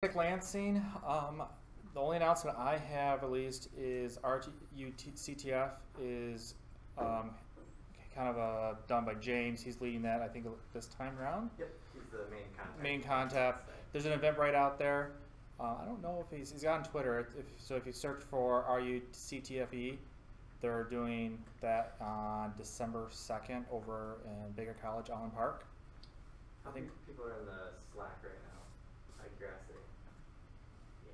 Lansing. The only announcement I have, at least, is RTUCTF is kind of done by James. He's leading that, I think, this time around. Yep, he's the main contact. Main contact. There's an event right out there. I don't know if he's got on Twitter. So if you search for RUCTFE, they're doing that on December 2nd over in Baker College, Allen Park. How many people are in the Slack right now? Out of curiosity. Yeah.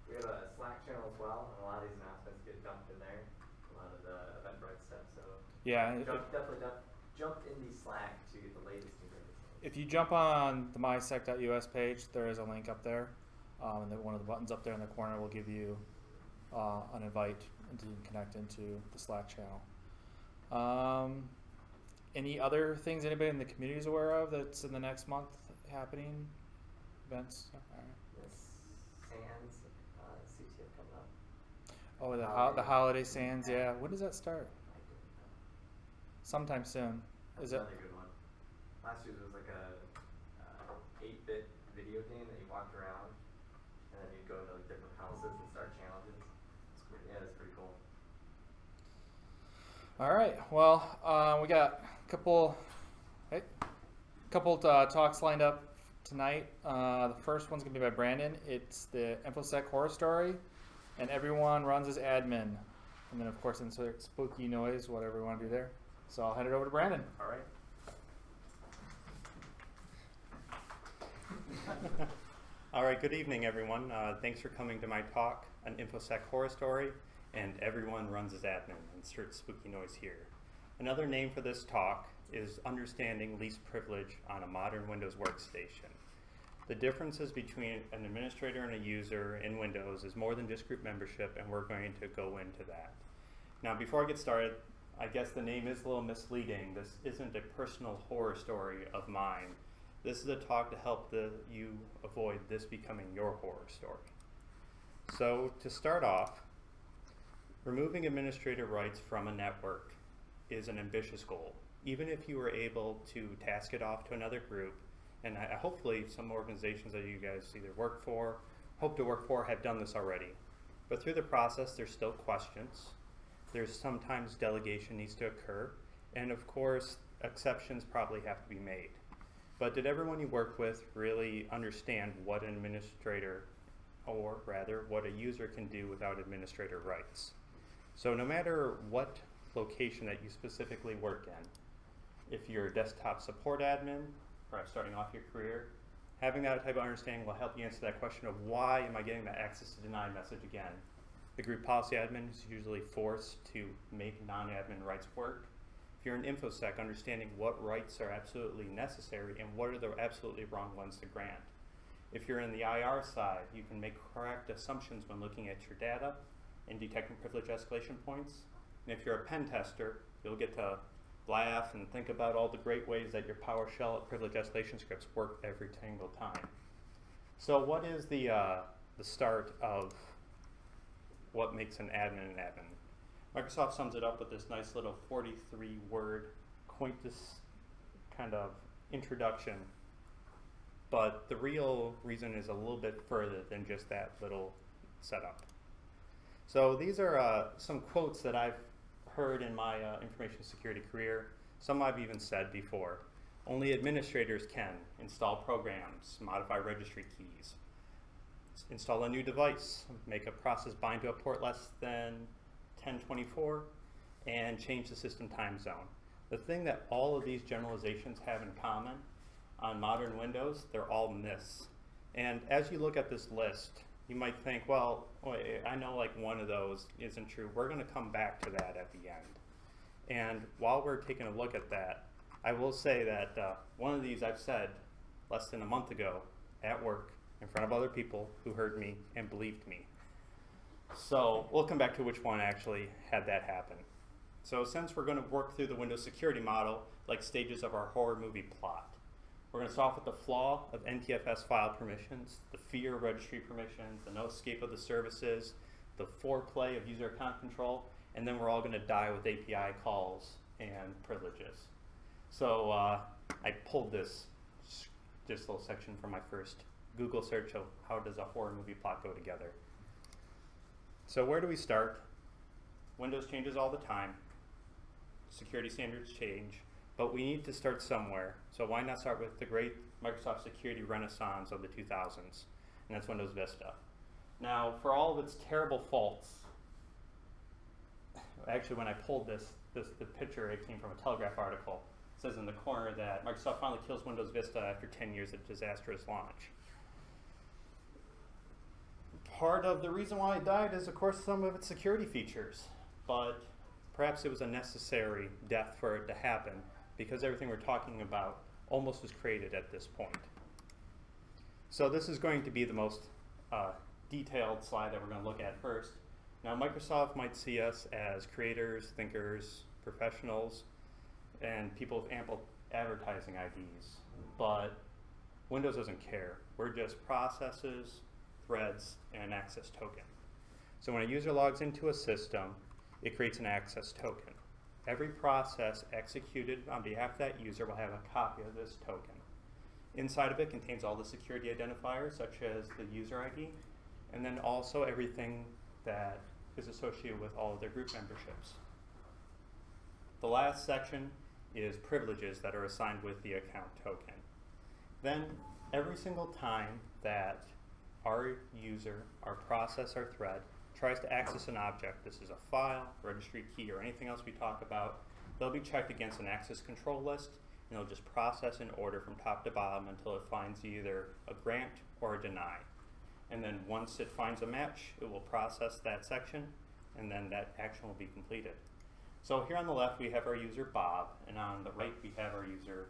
We have a Slack channel as well, and a lot of these announcements get dumped in there. A lot of the Eventbrite stuff. So yeah, definitely jump in the Slack to get the latest and greatest. If you jump on the MiSec.us page, there is a link up there, and then one of the buttons up there in the corner will give you an invite to connect into the Slack channel. Any other things anybody in the community is aware of that's in the next month happening? Events? Yes, Sands, CTF coming up. Oh, the holiday Sands, yeah. When does that start? Sometime soon. That's is it? Another good one. Last year's was like a 8-bit video game that you walked around, and then you'd go into like different houses and start challenges. Yeah, it's pretty cool. All right. Well, we got a couple talks lined up tonight. The first one's gonna be by Brandon. It's the InfoSec Horror Story, and everyone runs as admin. And then, of course, insert spooky noise, whatever we want to do there. So I'll hand it over to Brandon. All right. All right, good evening, everyone. Thanks for coming to my talk on InfoSec Horror Story, and everyone runs as admin. Insert spooky noise here. Another name for this talk is Understanding Least Privilege on a Modern Windows Workstation. The differences between an administrator and a user in Windows is more than just group membership, and we're going to go into that. Now, before I get started, I guess the name is a little misleading. This isn't a personal horror story of mine. This is a talk to help you avoid this becoming your horror story. So to start off, removing administrator rights from a network is an ambitious goal. Even if you were able to task it off to another group, and hopefully some organizations that you guys either hope to work for, have done this already. But through the process, there's still questions. There's sometimes delegation needs to occur, and of course, exceptions probably have to be made. But did everyone you work with really understand what an administrator, or rather, what a user can do without administrator rights? So no matter what location that you specifically work in, if you're a desktop support admin, perhaps starting off your career, having that type of understanding will help you answer that question of why am I getting that access to deny message again? The group policy admin is usually forced to make non-admin rights work. If you're in InfoSec, understanding what rights are absolutely necessary and what are the absolutely wrong ones to grant. If you're in the IR side, you can make correct assumptions when looking at your data and detecting privilege escalation points. And if you're a pen tester, you'll get to laugh and think about all the great ways that your Powershell privilege escalation scripts work every single time. So what is the start of what makes an admin an admin? Microsoft sums it up with this nice little 43-word quaintest kind of introduction, but the real reason is a little bit further than just that little setup. So these are some quotes that I've heard in my information security career. Some I've even said before. Only administrators can install programs, modify registry keys, install a new device, make a process bind to a port less than 1024, and change the system time zone. The thing that all of these generalizations have in common on modern Windows, they're all myths. And as you look at this list, you might think, well, I know like one of those isn't true. We're going to come back to that at the end. And while we're taking a look at that, I will say that one of these I've said less than a month ago at work in front of other people who heard me and believed me. So we'll come back to which one actually had that happen. So since we're going to work through the Windows security model like stages of our horror movie plot, we're going to start off with the flaw of NTFS file permissions, the fear of registry permissions, the no escape of the services, the foreplay of user account control, and then we're all going to die with API calls and privileges. So I pulled this little section from my first Google search of how does a horror movie plot go together. So where do we start? Windows changes all the time. Security standards change, but we need to start somewhere. So why not start with the great Microsoft security renaissance of the 2000s, and that's Windows Vista. Now, for all of its terrible faults, actually when I pulled the picture, it came from a Telegraph article. It says in the corner that Microsoft finally kills Windows Vista after 10 years of disastrous launch. Part of the reason why it died is, of course, some of its security features, but perhaps it was a necessary death for it to happen because everything we're talking about almost was created at this point. So this is going to be the most detailed slide that we're going to look at first. Now, Microsoft might see us as creators, thinkers, professionals, and people with ample advertising IDs, but Windows doesn't care. We're just processes, threads, and an access token. So when a user logs into a system, it creates an access token. Every process executed on behalf of that user will have a copy of this token. Inside of it contains all the security identifiers, such as the user ID, and then also everything that is associated with all of their group memberships. The last section is privileges that are assigned with the account token. Then, every single time that our user, our process, our thread, tries to access an object, this is a file, registry key, or anything else we talk about, they'll be checked against an access control list, and it'll just process in order from top to bottom until it finds either a grant or a deny. And then once it finds a match, it will process that section, and then that action will be completed. So here on the left, we have our user Bob, and on the right, we have our user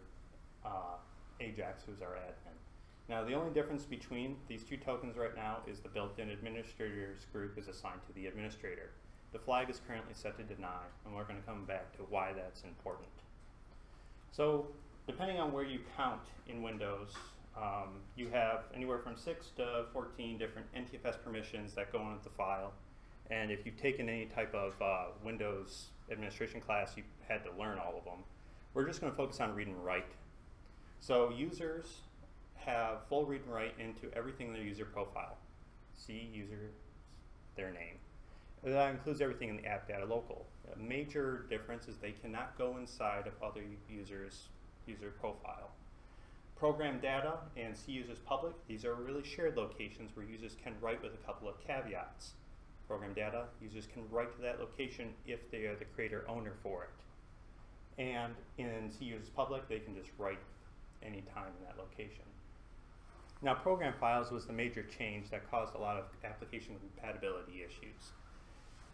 Ajax, who's our admin. Now, the only difference between these two tokens right now is the built-in administrators group is assigned to the administrator. The flag is currently set to deny, and we're going to come back to why that's important. So, depending on where you count in Windows, you have anywhere from 6 to 14 different NTFS permissions that go into the file. And if you've taken any type of Windows administration class, you've had to learn all of them. We're just going to focus on read and write. So users have full read and write into everything in their user profile. See users, their name. And that includes everything in the app data local. A major difference is they cannot go inside of other users' user profile. Program data and see users public, these are really shared locations where users can write with a couple of caveats. Program data, users can write to that location if they are the creator owner for it. And in see users public, they can just write anytime in that location. Now, program files was the major change that caused a lot of application compatibility issues.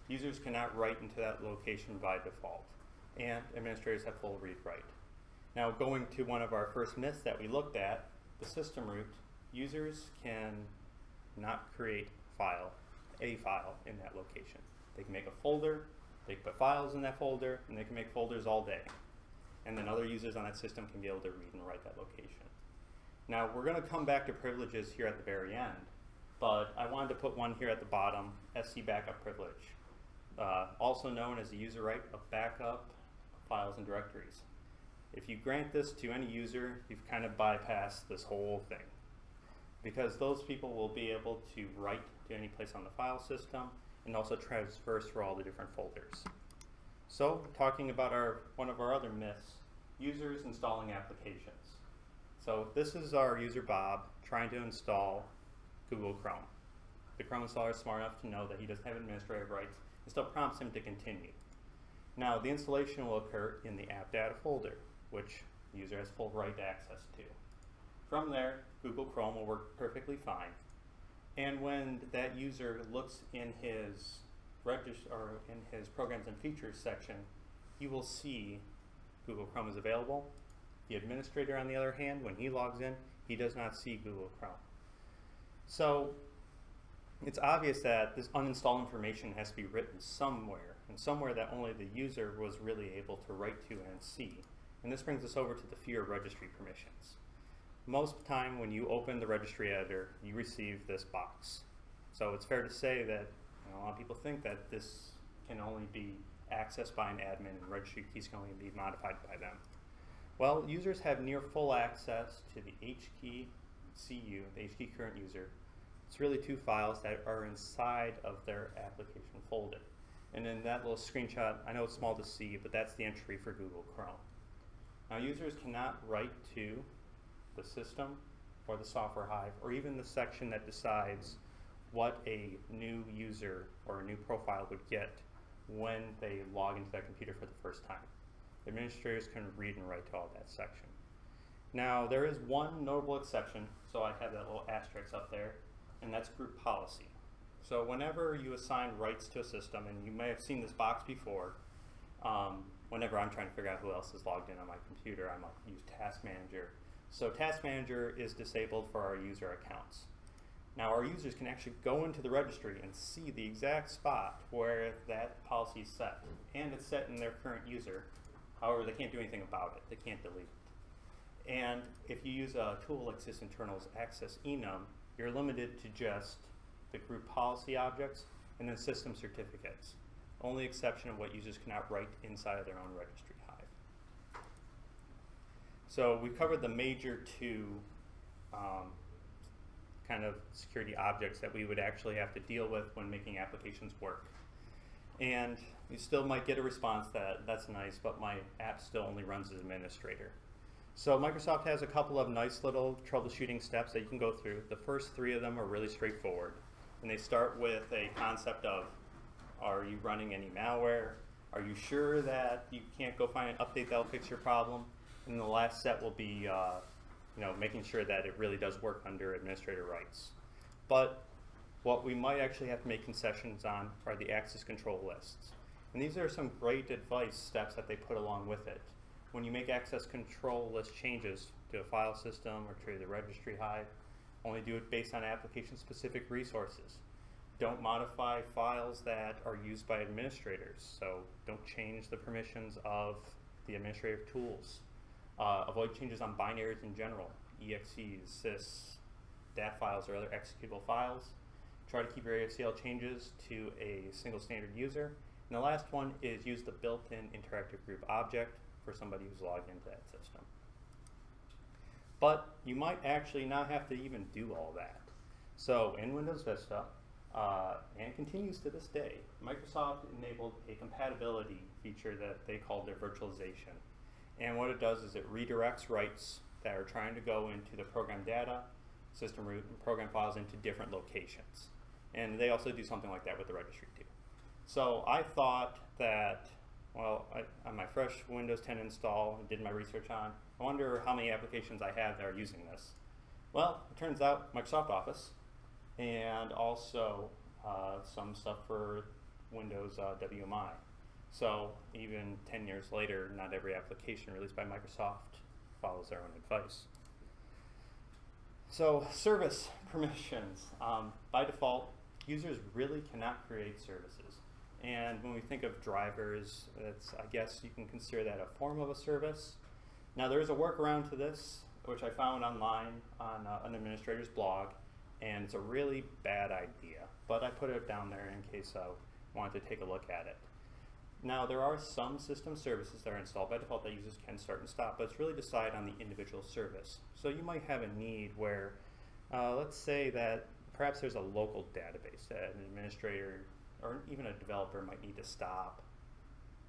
Users cannot write into that location by default, and administrators have full read-write. Now, going to one of our first myths that we looked at, the system root, users can not create a file in that location. They can make a folder, they can put files in that folder, and they can make folders all day. And then other users on that system can be able to read and write that location. Now, we're going to come back to privileges here at the very end, but I wanted to put one here at the bottom, SC backup privilege, also known as the user right of backup files and directories. If you grant this to any user, you've kind of bypassed this whole thing, because those people will be able to write to any place on the file system and also traverse for all the different folders. So, talking about one of our other myths, users installing applications. So this is our user Bob trying to install Google Chrome. The Chrome installer is smart enough to know that he doesn't have administrative rights and still prompts him to continue. Now, the installation will occur in the app data folder, which the user has full right access to. From there, Google Chrome will work perfectly fine. And when that user looks in his programs and features section, he will see Google Chrome is available. The administrator, on the other hand, when he logs in, he does not see Google Chrome. So it's obvious that this uninstall information has to be written somewhere, and somewhere that only the user was really able to write to and see. And this brings us over to the fear of registry permissions. Most of the time when you open the registry editor, you receive this box. So it's fair to say that a lot of people think that this can only be accessed by an admin and registry keys can only be modified by them. Well, users have near full access to the H key, CU, the HKey current user. It's really two files that are inside of their application folder. And in that little screenshot, I know it's small to see, but that's the entry for Google Chrome. Now, users cannot write to the system or the software hive, or even the section that decides what a new user or a new profile would get when they log into that computer for the first time. Administrators can read and write to all that section. Now, there is one notable exception, so I have that little asterisk up there, and that's group policy. So whenever you assign rights to a system, and you may have seen this box before, whenever I'm trying to figure out who else is logged in on my computer, I might use Task Manager. So Task Manager is disabled for our user accounts. Now, our users can actually go into the registry and see the exact spot where that policy is set, and it's set in their current user. However, they can't do anything about it. They can't delete it. And if you use a tool like sysinternal's access enum, you're limited to just the group policy objects and then system certificates. Only exception of what users cannot write inside of their own registry hive. So we've covered the major two kind of security objects that we would actually have to deal with when making applications work. And you still might get a response that, that's nice, but my app still only runs as administrator. So Microsoft has a couple of nice little troubleshooting steps that you can go through. The first three of them are really straightforward. And they start with a concept of, are you running any malware? Are you sure that you can't go find an update that'll fix your problem? And the last set will be making sure that it really does work under administrator rights. But what we might actually have to make concessions on are the access control lists. And these are some great advice steps that they put along with it. When you make access control list changes to a file system or to the registry hive, only do it based on application-specific resources. Don't modify files that are used by administrators, so don't change the permissions of the administrative tools. Avoid changes on binaries in general, exes, sys, dat files, or other executable files. Try to keep your ACL changes to a single standard user. And the last one is use the built-in interactive group object for somebody who's logged into that system. But you might actually not have to even do all that. So in Windows Vista, and continues to this day, Microsoft enabled a compatibility feature that they called their virtualization. And what it does is it redirects writes that are trying to go into the program data, system root, and program files into different locations. And they also do something like that with the registry too. So I thought that, well, on my fresh Windows 10 install, I did my research on, I wonder how many applications I have that are using this. Well, it turns out Microsoft Office, and also some stuff for Windows WMI. So even 10 years later, not every application released by Microsoft follows their own advice. So service permissions. By default, users really cannot create services. And when we think of drivers, I guess you can consider that a form of a service. Now there is a workaround to this, which I found online on an administrator's blog, and it's a really bad idea. But I put it down there in case I wanted to take a look at it. Now there are some system services that are installed by default that users can start and stop, but it's really decided on the individual service. So you might have a need where, let's say that perhaps there's a local database that an administrator or even a developer might need to stop,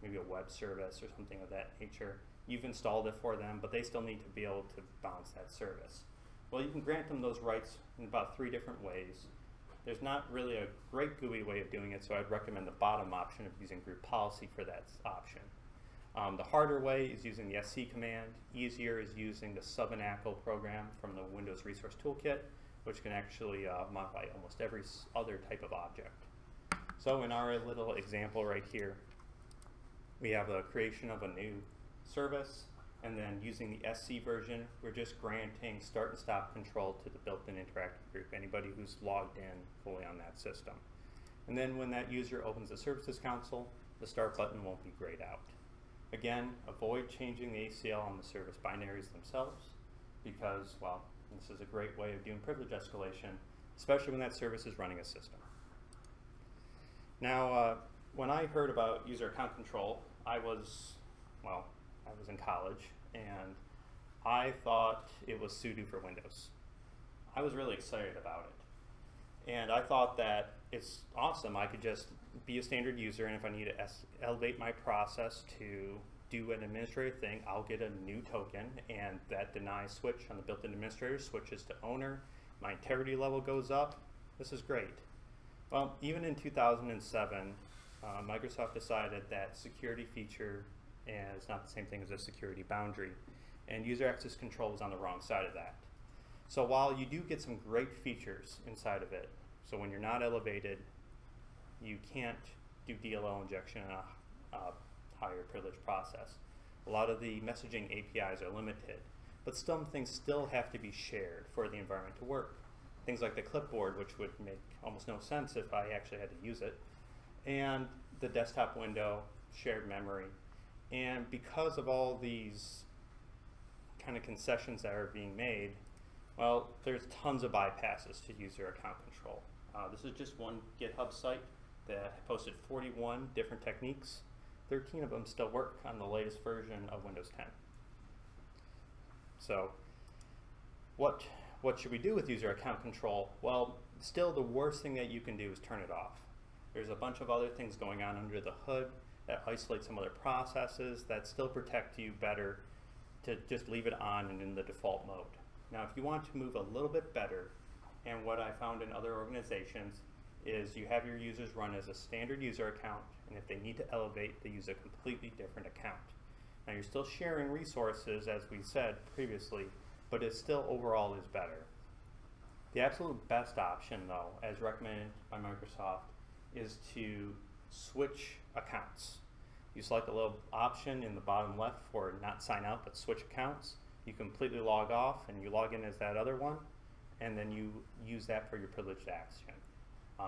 maybe a web service or something of that nature. You've installed it for them, but they still need to be able to bounce that service. Well, you can grant them those rights in about 3 different ways. There's not really a great GUI way of doing it, so I'd recommend the bottom option of using group policy for that option. The harder way is using the SC command. Easier is using the sub-enacl program from the Windows Resource Toolkit, which can actually modify almost every other type of object. So in our little example right here, we have a creation of a new service, and then using the SC version, we're just granting start and stop control to the built-in interactive group, anybody who's logged in fully on that system. And then when that user opens the services console, the start button won't be grayed out. Again, avoid changing the ACL on the service binaries themselves, because, well, this is a great way of doing privilege escalation, especially when that service is running a system. Now, when I heard about user account control, I was in college, and I thought it was sudo for Windows. I was really excited about it. And I thought that it's awesome. I could just be a standard user, and if I need to elevate my process to do an administrative thing, I'll get a new token, and that deny switch on the built-in administrator switches to owner. My integrity level goes up. This is great. Well, even in 2007, Microsoft decided that security feature is not the same thing as a security boundary, and user access control was on the wrong side of that. So while you do get some great features inside of it, so when you're not elevated, you can't do DLL injection in a higher privilege process. A lot of the messaging APIs are limited, but some things still have to be shared for the environment to work. Things like the clipboard, which would make almost no sense if I actually had to use it, and the desktop window, shared memory. And because of all these kind of concessions that are being made, well, there's tons of bypasses to user account control. This is just one GitHub site that posted 41 different techniques. 13 of them still work on the latest version of Windows 10. So what should we do with user account control? Well, still the worst thing that you can do is turn it off. There's a bunch of other things going on under the hood that isolate some other processes that still protect you better to just leave it on and in the default mode. Now, if you want to move a little bit better, and what I found in other organizations is you have your users run as a standard user account, and if they need to elevate, they use a completely different account. Now, you're still sharing resources, as we said previously, but it still overall is better. The absolute best option, though, as recommended by Microsoft, is to switch accounts. You select a little option in the bottom left for not sign out, but switch accounts. You completely log off, and you log in as that other one, and then you use that for your privileged action.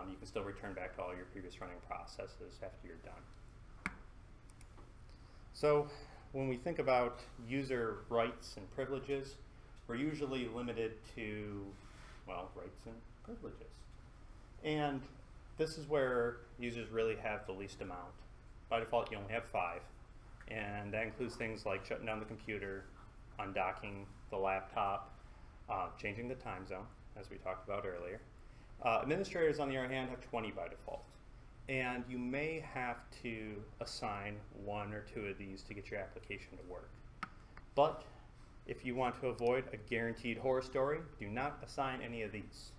You can still return back to all your previous running processes after you're done. So when we think about user rights and privileges, we're usually limited to, well, rights and privileges. And this is where users really have the least amount. By default, you only have 5. And that includes things like shutting down the computer, undocking the laptop, changing the time zone, as we talked about earlier. Administrators, on the other hand, have 20 by default. And you may have to assign 1 or 2 of these to get your application to work. But if you want to avoid a guaranteed horror story, do not assign any of these.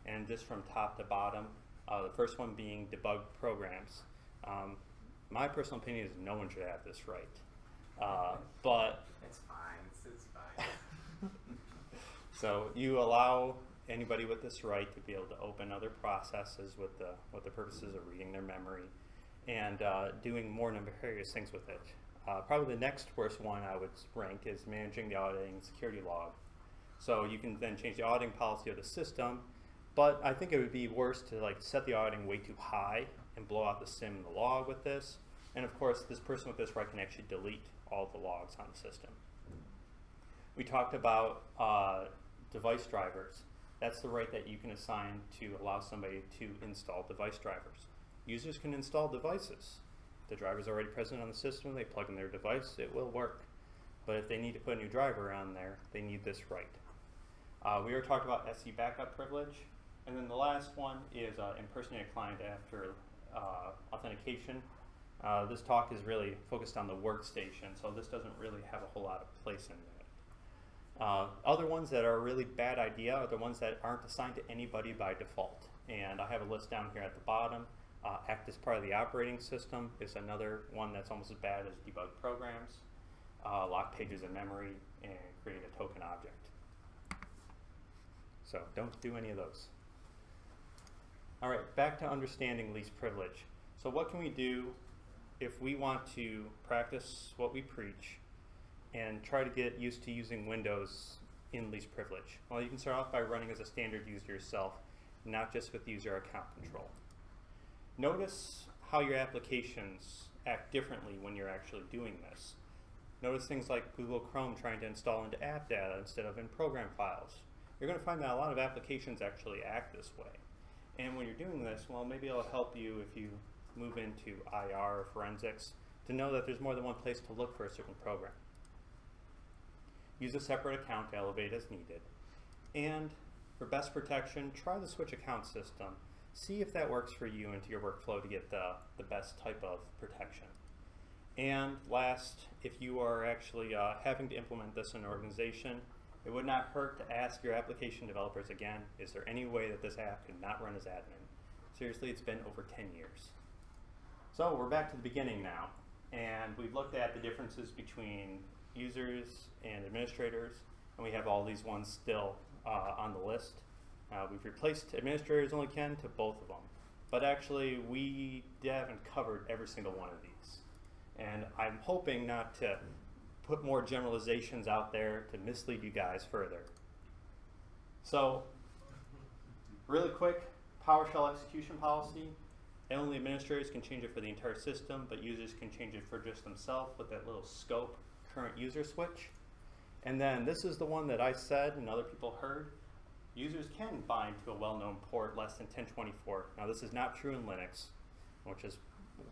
And just from top to bottom, the first one being debug programs. My personal opinion is no one should have this right. But It's fine. It's fine. so you allow anybody with this right to be able to open other processes with the purposes of reading their memory and doing more nefarious things with it. Probably the next worst one I would rank is managing the auditing security log. So you can then change the auditing policy of the system, but I think it would be worse to like set the auditing way too high and blow out the SIM and the log with this. And of course, this person with this right can actually delete all the logs on the system. We talked about device drivers. That's the right that you can assign to allow somebody to install device drivers. Users can install devices. The driver's already present on the system, they plug in their device, it will work. But if they need to put a new driver on there, they need this right. We already talked about SE backup privilege. And then the last one is impersonate a client after authentication. This talk is really focused on the workstation, so this doesn't really have a whole lot of place in it. Other ones that are a really bad idea are the ones that aren't assigned to anybody by default. And I have a list down here at the bottom. Act as part of the operating system is another one that's almost as bad as debug programs, lock pages in memory, and create a token object. So don't do any of those. All right, back to understanding least privilege. So what can we do if we want to practice what we preach and try to get used to using Windows in least privilege? Well, you can start off by running as a standard user yourself, not just with user account control. Notice how your applications act differently when you're actually doing this. Notice things like Google Chrome trying to install into app data instead of in program files. You're going to find that a lot of applications actually act this way. And when you're doing this, well, maybe it'll help you if you move into IR or forensics to know that there's more than one place to look for a certain program. Use a separate account to elevate as needed. And For best protection, try the switch account system. See if that works for you into your workflow to get the best type of protection. And last, if you are actually having to implement this in an organization, it would not hurt to ask your application developers again, is there any way that this app can not run as admin? Seriously, it's been over 10 years. So we're back to the beginning now, and we've looked at the differences between users and administrators, and we have all these ones still on the list. We've replaced administrators only can to both of them, but actually we haven't covered every single one of these. And I'm hoping not to put more generalizations out there to mislead you guys further. So, really quick, PowerShell execution policy. Only administrators can change it for the entire system, but users can change it for just themselves with that little scope current user switch. And then this is the one that I said and other people heard. Users can bind to a well-known port less than 1024. Now this is not true in Linux, which is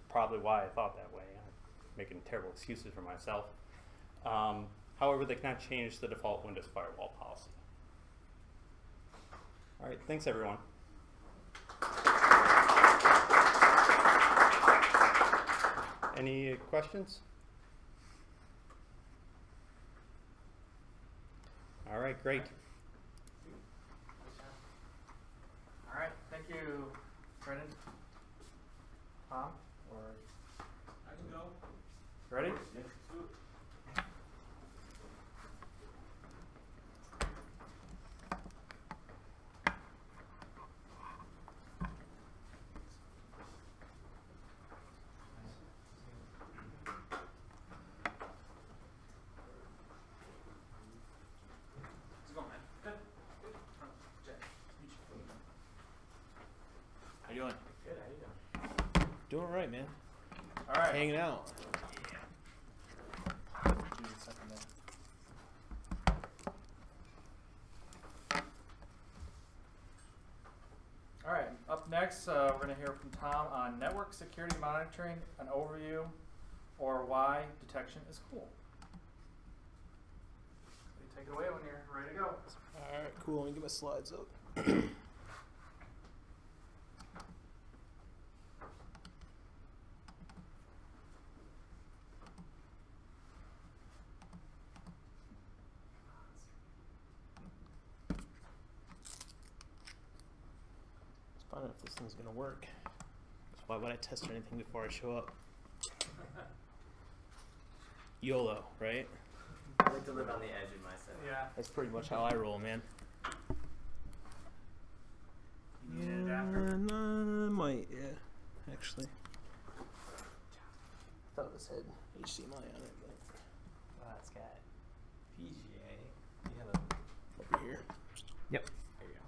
probably why I thought that way. I'm making terrible excuses for myself. However, they cannot change the default Windows firewall policy. All right, thanks everyone. Any questions? All right, great. All right, thank you, Brandon. Tom, or I can go. ready? Yes. How's it going, man? Good. Good. How you doing? Good, how you doing? Doing all right, man. All right. Hanging out. Choose a second there. All right, up next, we're going to hear from Tom on network security monitoring, an overview, or why detection is cool. You take it away when you're ready to go. All right, cool. Let me get my slides up. Let's find out if this thing's gonna work. Why would I test anything before I show up? YOLO, right? I like to live on the edge of myself. Yeah. That's pretty much how I roll, man. You need an adapter? No, I might, yeah. Actually. Thought this had HDMI on it, but Wow, it's got PGA. You have over here. Yep. There you go.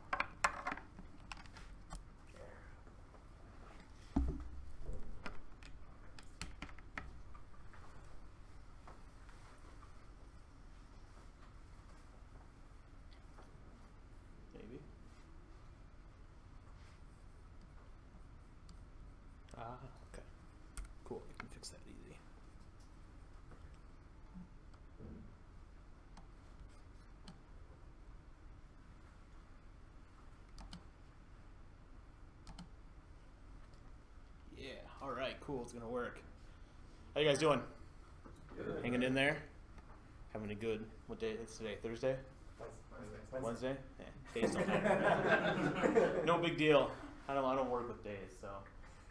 Maybe. Ah, okay. Cool, I can fix that easy. Yeah, alright, cool, it's gonna work. How you guys doing? Good. Hanging in there? Having a good, what day is today? Thursday? Wednesday? Yeah, days don't matter. No big deal. I don't work with days, so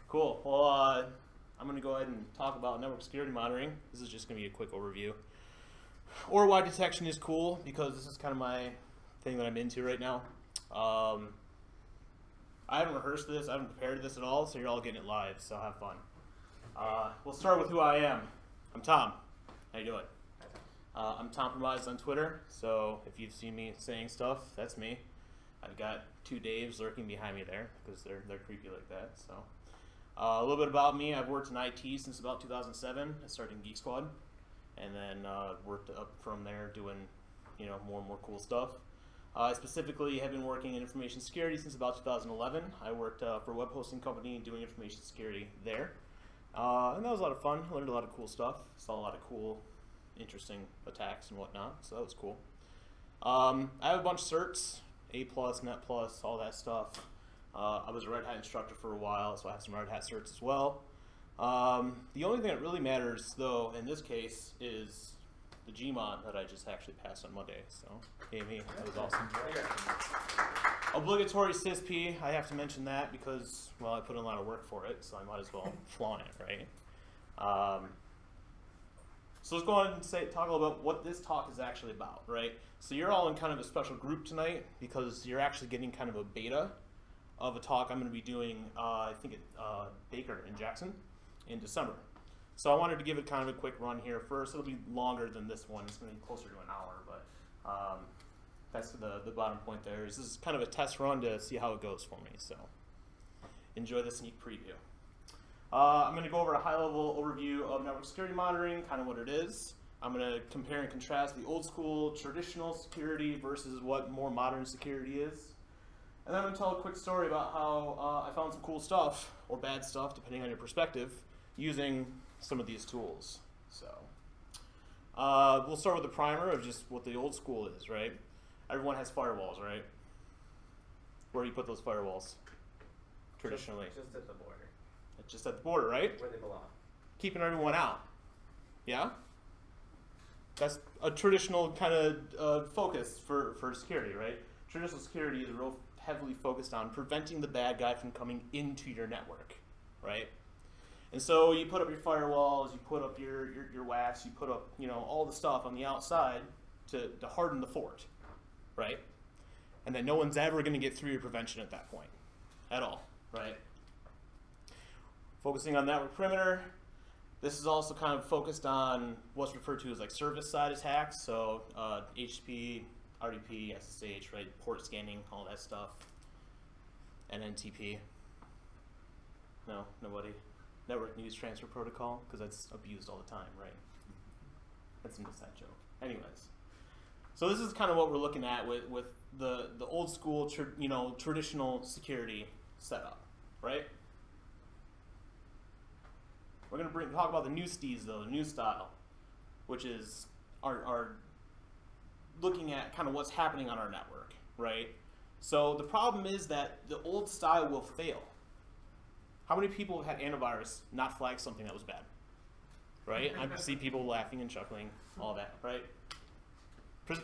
cool. Well, I'm gonna go ahead and talk about network security monitoring. This is just gonna be a quick overview, or why detection is cool, because this is kind of my thing that I'm into right now. I haven't rehearsed this, I haven't prepared this at all, so you're all getting it live. So have fun. We'll start with who I am. I'm Tom. How you doing? I'm Tom from Mods on Twitter, so if you've seen me saying stuff, that's me. I've got two Daves lurking behind me there, because they're creepy like that. So a little bit about me. I've worked in IT since about 2007. I started in Geek Squad, and then worked up from there doing more and more cool stuff. I specifically have been working in information security since about 2011. I worked for a web hosting company doing information security there. And that was a lot of fun. I learned a lot of cool stuff. Saw a lot of cool, interesting attacks and whatnot, so that was cool. I have a bunch of certs. A+, Net+, all that stuff. I was a Red Hat instructor for a while, so I have some Red Hat certs as well. The only thing that really matters, though, in this case, is the Gmod that I just actually passed on Monday. So, hey, me, that was awesome. Obligatory CISP, I have to mention that because, well, I put in a lot of work for it, so I might as well flaunt it, right? So let's go on and talk a little about what this talk is actually about, right? So you're all in kind of a special group tonight because you're actually getting kind of a beta of a talk I'm going to be doing, I think at Baker in Jackson in December. So I wanted to give it kind of a quick run here first. It'll be longer than this one. It's going to be closer to an hour, but that's the bottom point there. This is kind of a test run to see how it goes for me. So enjoy the sneak preview. I'm going to go over a high-level overview of network security monitoring, kind of what it is. I'm going to compare and contrast the old school traditional security versus what more modern security is. And then I'm going to tell a quick story about how I found some cool stuff, or bad stuff, depending on your perspective, using some of these tools. So we'll start with the primer of just what the old school is, right? Everyone has firewalls, right? Where do you put those firewalls traditionally? Just at the border. Just at the border, right? Where they belong. Keeping everyone out. Yeah? That's a traditional kind of focus for security, right? Traditional security is real heavily focused on preventing the bad guy from coming into your network, right? And so you put up your firewalls, you put up your WAFs, you put up, you know, all the stuff on the outside to harden the fort, right? And then no one's ever going to get through your prevention at that point, at all, right? Focusing on network perimeter, this is also kind of focused on what's referred to as like service-side attacks, so HTTP, RDP, SSH, right, port scanning, all that stuff, and NTP. No, nobody. Network News Transfer Protocol, because that's abused all the time, right? That's an inside joke. Anyways, so this is kind of what we're looking at with the old school, traditional security setup, right? We're going to talk about the new steez, though, the new style, which is our looking at kind of what's happening on our network, right? So the problem is that the old style will fail. How many people have had antivirus not flag something that was bad, right? I see people laughing and chuckling, all that, right?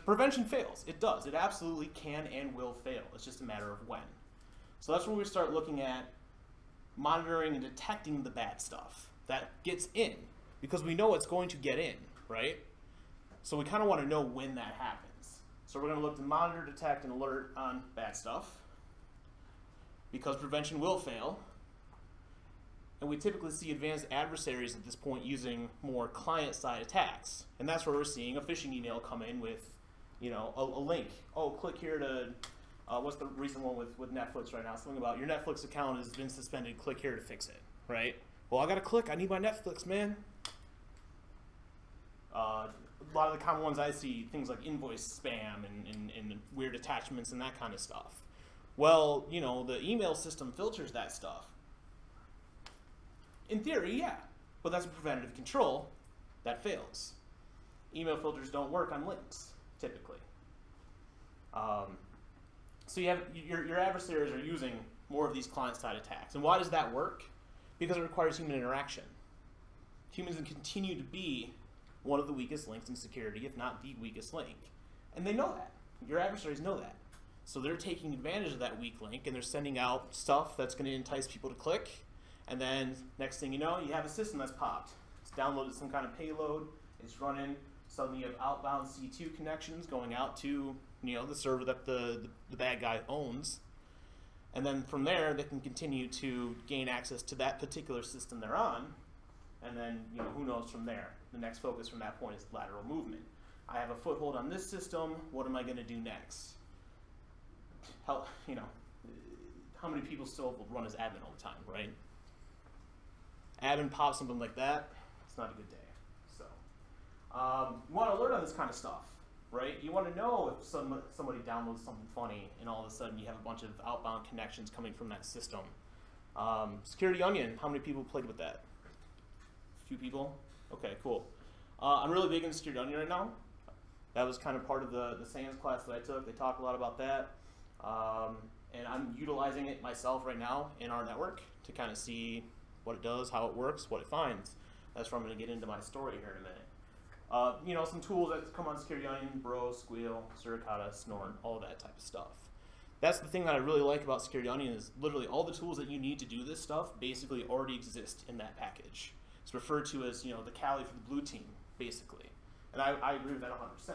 Prevention fails. It does. It absolutely can and will fail. It's just a matter of when. So that's where we start looking at monitoring and detecting the bad stuff that gets in, because we know it's going to get in, right? So we kind of want to know when that happens. So we're going to look to monitor, detect, and alert on bad stuff, because prevention will fail. And we typically see advanced adversaries at this point using more client-side attacks. And that's where we're seeing a phishing email come in with, you know, a link. Oh, click here to, what's the recent one with Netflix right now? Something about your Netflix account has been suspended, click here to fix it, right? Well, I gotta click, I need my Netflix, man. A lot of the common ones I see, things like invoice spam and weird attachments and that kind of stuff. Well, you know, the email system filters that stuff. In theory, yeah, but that's a preventative control that fails. Email filters don't work on links, typically. So you have your adversaries are using more of these client-side attacks. And why does that work? Because it requires human interaction. Humans can continue to be one of the weakest links in security, if not the weakest link. And they know that. Your adversaries know that. So they're taking advantage of that weak link, and they're sending out stuff that's going to entice people to click. And then next thing you know, you have a system that's popped. It's downloaded some kind of payload. It's running. Suddenly you have outbound C2 connections going out to, you know, the server that the bad guy owns. And then from there, they can continue to gain access to that particular system they're on. And then, you know, who knows from there. The next focus from that point is lateral movement. I have a foothold on this system. What am I going to do next? How many people still run as admin all the time, right? Admin pops something like that, it's not a good day. So you want to alert on this kind of stuff, right? You want to know if somebody downloads something funny and all of a sudden you have a bunch of outbound connections coming from that system. Security Onion, how many people played with that? A few people? Okay, cool. I'm really big into Security Onion right now. That was kind of part of the SANS class that I took. They talk a lot about that. And I'm utilizing it myself right now in our network to kind of see what it does, how it works, what it finds. That's where I'm going to get into my story here in a minute. You know, some tools that come on Security Onion, Bro, Squeal, Suricata, Snorn, all that type of stuff. That's the thing that I really like about Security Onion is literally all the tools that you need to do this stuff basically already exist in that package. It's referred to as, you know, the Kali for the blue team, basically. And I agree with that 100%.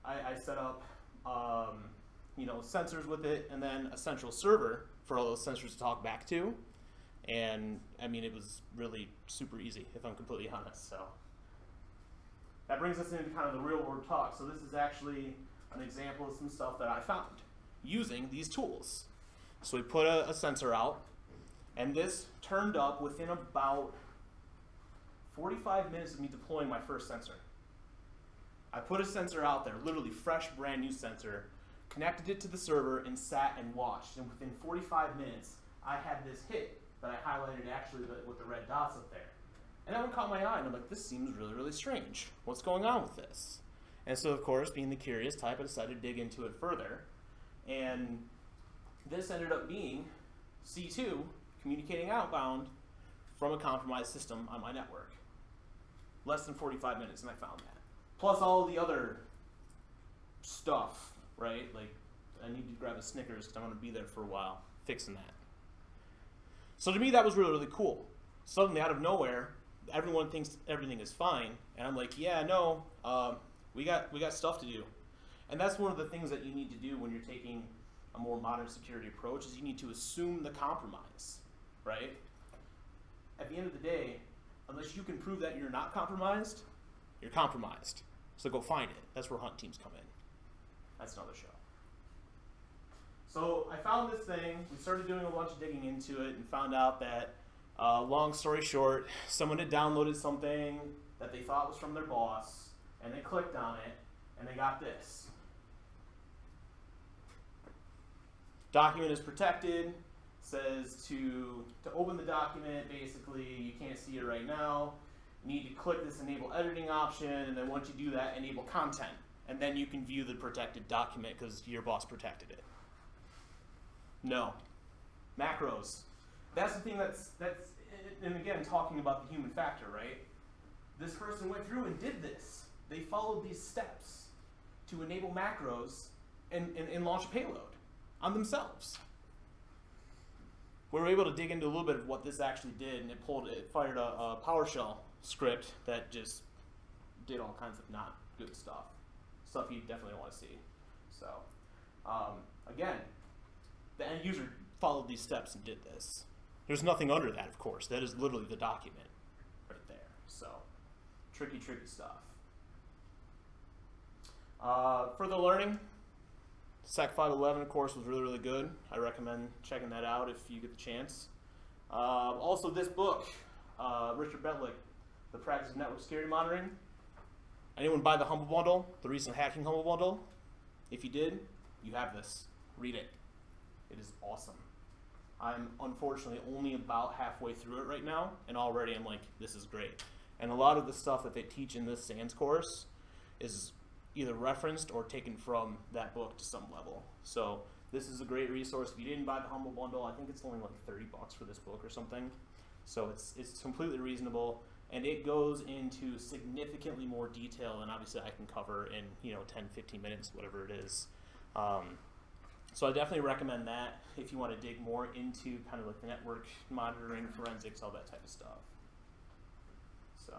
I set up, you know, sensors with it, and then a central server for all those sensors to talk back to. And I mean, it was really super easy, if I'm completely honest. So that brings us into kind of the real world talk. So this is actually an example of some stuff that I found using these tools. So we put a sensor out, and this turned up within about 45 minutes of me deploying my first sensor. I put a sensor out there, literally fresh, brand new sensor, connected it to the server, and sat and watched. And within 45 minutes, I had this hit that I highlighted actually with the red dots up there. And that one caught my eye, and I'm like, this seems really, really strange. What's going on with this? And so, of course, being the curious type, I decided to dig into it further. And this ended up being C2 communicating outbound from a compromised system on my network. Less than 45 minutes, and I found that. Plus all the other stuff, right? Like, I need to grab a Snickers because I'm going to be there for a while fixing that. So to me, that was really, really cool. Suddenly, out of nowhere, everyone thinks everything is fine, and I'm like, yeah, no, we got stuff to do. And that's one of the things that you need to do when you're taking a more modern security approach is you need to assume the compromise, right? At the end of the day, unless you can prove that you're not compromised, you're compromised. So go find it. That's where hunt teams come in. That's another show. So I found this thing. We started doing a bunch of digging into it and found out that, long story short, someone had downloaded something that they thought was from their boss, and they clicked on it, and they got this. Document is protected. Says to open the document, basically, you can't see it right now. You need to click this enable editing option, and then once you do that, enable content. And then you can view the protected document because your boss protected it. No. Macros. That's the thing that's and again, talking about the human factor, right? This person went through and did this. They followed these steps to enable macros and launch a payload on themselves. We were able to dig into a little bit of what this actually did, and it fired a PowerShell script that just did all kinds of not good stuff you definitely want to see. So again, the end user followed these steps and did this. There's nothing under that, of course. That is literally the document right there. So tricky stuff. Further learning, Sec 511 course was really, really good. I recommend checking that out if you get the chance. Also this book, Richard Betlick, The Practice of Network Security Monitoring. Anyone buy the Humble Bundle, the recent hacking Humble Bundle? If you did, you have this. Read it. It is awesome. I'm unfortunately only about halfway through it right now, and already I'm like, this is great. And a lot of the stuff that they teach in this SANS course is either referenced or taken from that book to some level. So this is a great resource. If you didn't buy the Humble Bundle, I think it's only like $30 for this book or something. So it's completely reasonable, and it goes into significantly more detail than obviously I can cover in 10, 15 minutes, whatever it is. So I definitely recommend that if you want to dig more into kind of like the network monitoring, forensics, all that type of stuff. So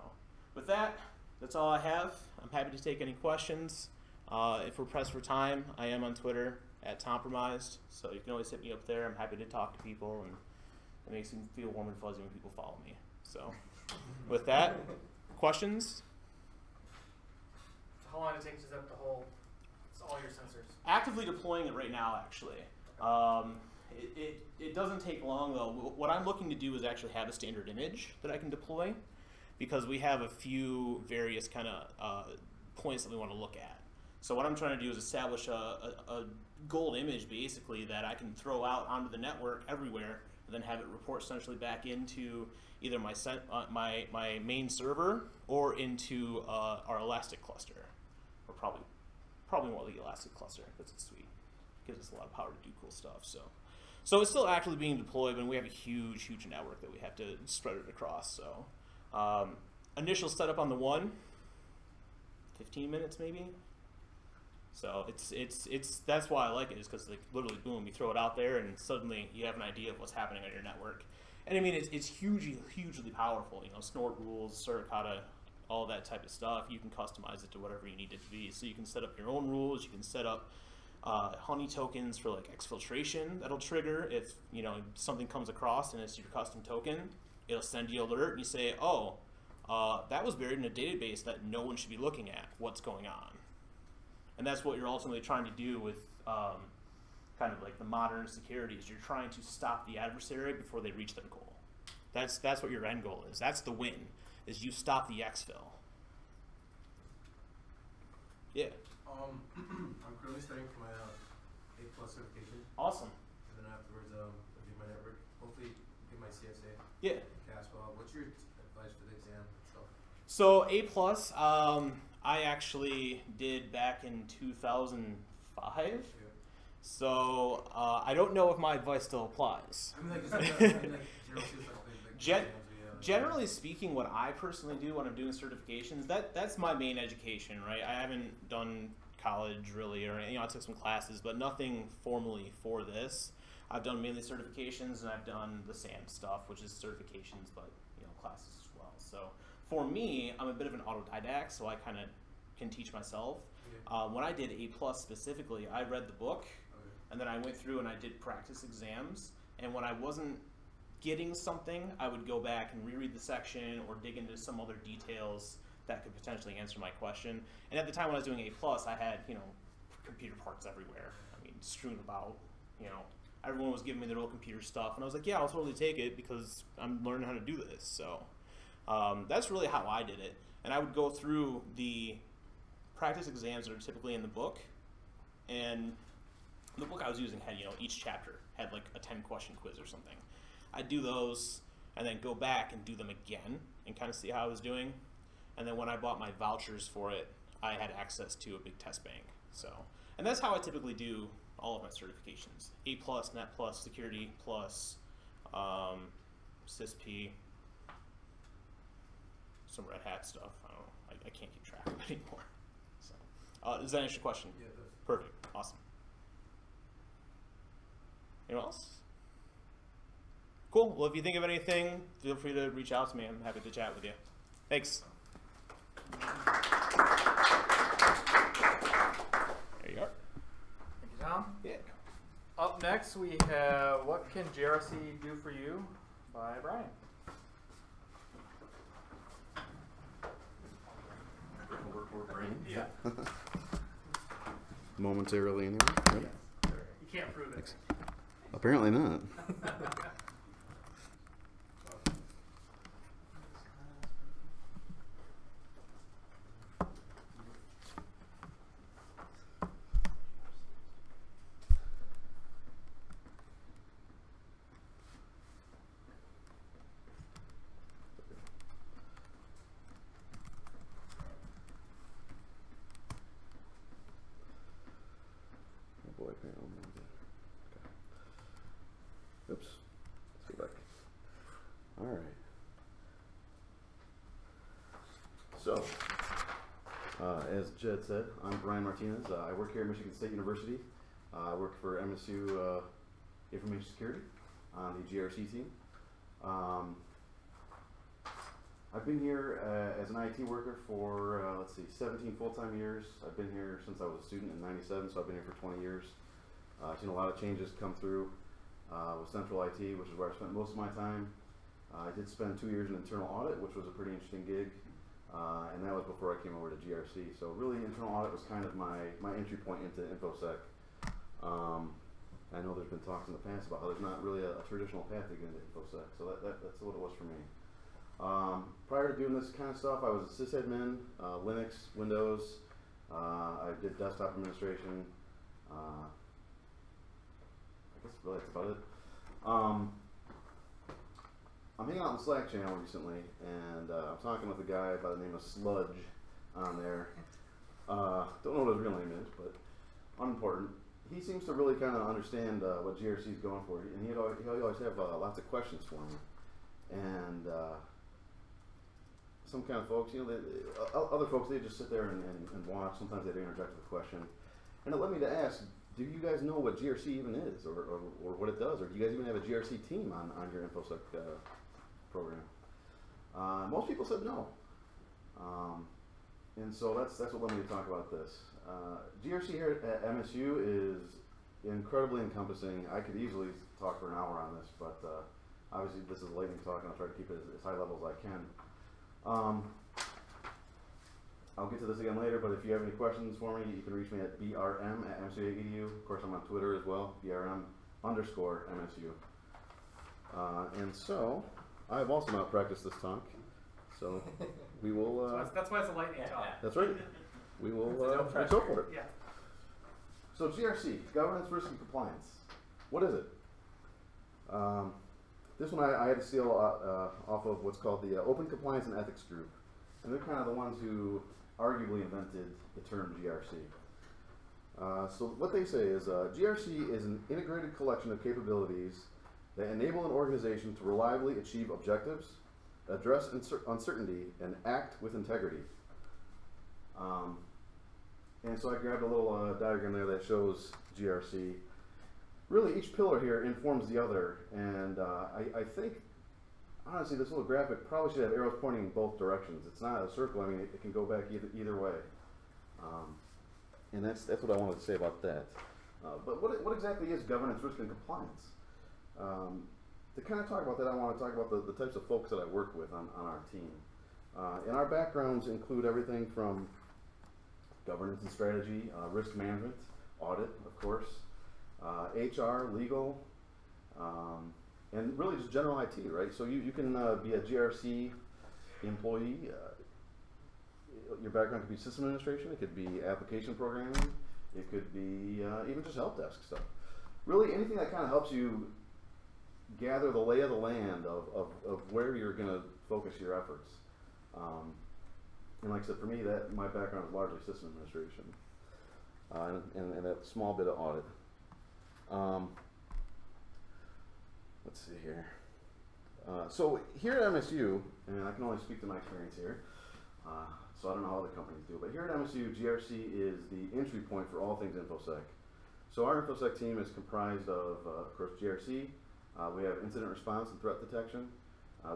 with that, that's all I have. I'm happy to take any questions. If we're pressed for time, I am on Twitter @Tompromised, so you can always hit me up there. I'm happy to talk to people, and it makes me feel warm and fuzzy when people follow me. So with that, questions? So how long it takes to set up all your sensors? Actively deploying it right now, actually. It doesn't take long, though. What I'm looking to do is actually have a standard image that I can deploy, because we have a few various kind of points that we want to look at. So what I'm trying to do is establish a gold image, basically, that I can throw out onto the network everywhere, and then have it report essentially back into either my main server or into our Elastic cluster, or probably more the Elastic cluster. That's a suite. gives us a lot of power to do cool stuff. So it's still actively being deployed, but we have a huge network that we have to spread it across. So initial setup on the one, 15 minutes maybe. So it's that's why I like it, is because like literally boom, you throw it out there and suddenly you have an idea of what's happening on your network. And I mean it's hugely powerful. You know, snort rules, suricata, all that type of stuff. You can customize it to whatever you need it to be. So you can set up your own rules. You can set up honey tokens for like exfiltration that'll trigger if something comes across and it's your custom token. It'll send you an alert and you say, oh, that was buried in a database that no one should be looking at. What's going on? And that's what you're ultimately trying to do with kind of like the modern security, is you're trying to stop the adversary before they reach their goal. That's what your end goal is. That's the win, is you stop the exfil. Yeah. I'm currently studying for my A+ certification. Awesome. And then afterwards, I'll do my network. Hopefully, get my CSA. Yeah. Caswell. What's your advice for the exam itself? So A+, I actually did back in 2005. Yeah. So I don't know if my advice still applies. I mean, like, just Generally speaking, what I personally do when I'm doing certifications, that's my main education, right? I haven't done college really, or I took some classes, but nothing formally for this. I've done mainly certifications, and I've done the SAM stuff, which is certifications, but classes as well. So for me, I'm a bit of an autodidact, so I kind of can teach myself. Okay. When I did A+ specifically, I read the book, and then I went through and I did practice exams, and when I wasn't getting something, I would go back and reread the section or dig into some other details that could potentially answer my question. And at the time when I was doing A+, I had, computer parts everywhere. I mean, strewn about, everyone was giving me their old computer stuff, and I was like, yeah, I'll totally take it because I'm learning how to do this. So that's really how I did it. And I would go through the practice exams that are typically in the book, and the book I was using had, each chapter had like a 10-question quiz or something. I'd do those and then go back and do them again and kind of see how I was doing. And then when I bought my vouchers for it, I had access to a big test bank. So, and that's how I typically do all of my certifications: A+, Net+, Security+, CISP, some Red Hat stuff. I don't know. I can't keep track of it anymore. So, does that answer your question? Yeah, it does. Perfect. Awesome. Anyone else? Cool. Well, if you think of anything, feel free to reach out to me. I'm happy to chat with you. Thanks. There you are. Thank you, Tom. Yeah. Up next, we have What Can GRC Do For You by Brian. Yeah. Momentarily, anyway. Right? You can't prove it. Apparently not. Oh boy, apparently. Okay. Oops. Let's go back. All right. So, as Jed said, I'm Brian Martinez. I work here at Michigan State University. I work for MSU Information Security on the GRC team. I've been here as an IT worker for, 17 full-time years. I've been here since I was a student in '97, so I've been here for 20 years. I've seen a lot of changes come through with Central IT, which is where I spent most of my time. I did spend 2 years in internal audit, which was a pretty interesting gig, and that was before I came over to GRC. So really, internal audit was kind of my entry point into InfoSec. I know there's been talks in the past about how there's not really a traditional path to get into InfoSec, so that's what it was for me. Prior to doing this kind of stuff, I was a sysadmin, Linux, Windows. I did desktop administration. I guess really that's about it. I'm hanging out in the Slack channel recently, and I'm talking with a guy by the name of Sludge on there. Don't know what his real name is, but unimportant. he seems to really kind of understand what GRC is going for, and he'll always have lots of questions for me. And some kind of folks, you know, other folks, they just sit there and watch. Sometimes they interject with a question. And it led me to ask, do you guys know what GRC even is, or what it does, or do you guys even have a GRC team on your InfoSec program? Most people said no. And so that's what led me to talk about this. GRC here at MSU is incredibly encompassing. I could easily talk for an hour on this, but obviously this is lightning talk, and I'll try to keep it as high level as I can. I'll get to this again later, but if you have any questions for me, you can reach me at brm@msu.edu. Of course, I'm on Twitter as well, brm_MSU. And so, I have also not practiced this talk, so we will... that's why it's a lightning talk. That's right. We will go for it. Yeah. So GRC, Governance, Risk, and Compliance. What is it? This one I had to steal off of what's called the Open Compliance and Ethics Group. And they're kind of the ones who arguably invented the term GRC. So what they say is GRC is an integrated collection of capabilities that enable an organization to reliably achieve objectives, address uncertainty, and act with integrity. And so I grabbed a little diagram there that shows GRC. Really, each pillar here informs the other, and I think, honestly, this little graphic probably should have arrows pointing in both directions. It's not a circle. I mean, it can go back either way. And that's what I wanted to say about that. But what exactly is governance, risk, and compliance? To kind of talk about that, I want to talk about the types of folks that I work with on our team. And our backgrounds include everything from governance and strategy, risk management, audit, of course, HR, legal, and really just general IT, right? So you can be a GRC employee. Your background could be system administration, it could be application programming, it could be even just help desk stuff. Really anything that kind of helps you gather the lay of the land of where you're going to focus your efforts. And like I said, for me, my background is largely system administration and that small bit of audit. Let's see here. So here at MSU, and I can only speak to my experience here, so I don't know how other companies do, but here at MSU, GRC is the entry point for all things InfoSec. So our InfoSec team is comprised of course, GRC. We have incident response and threat detection.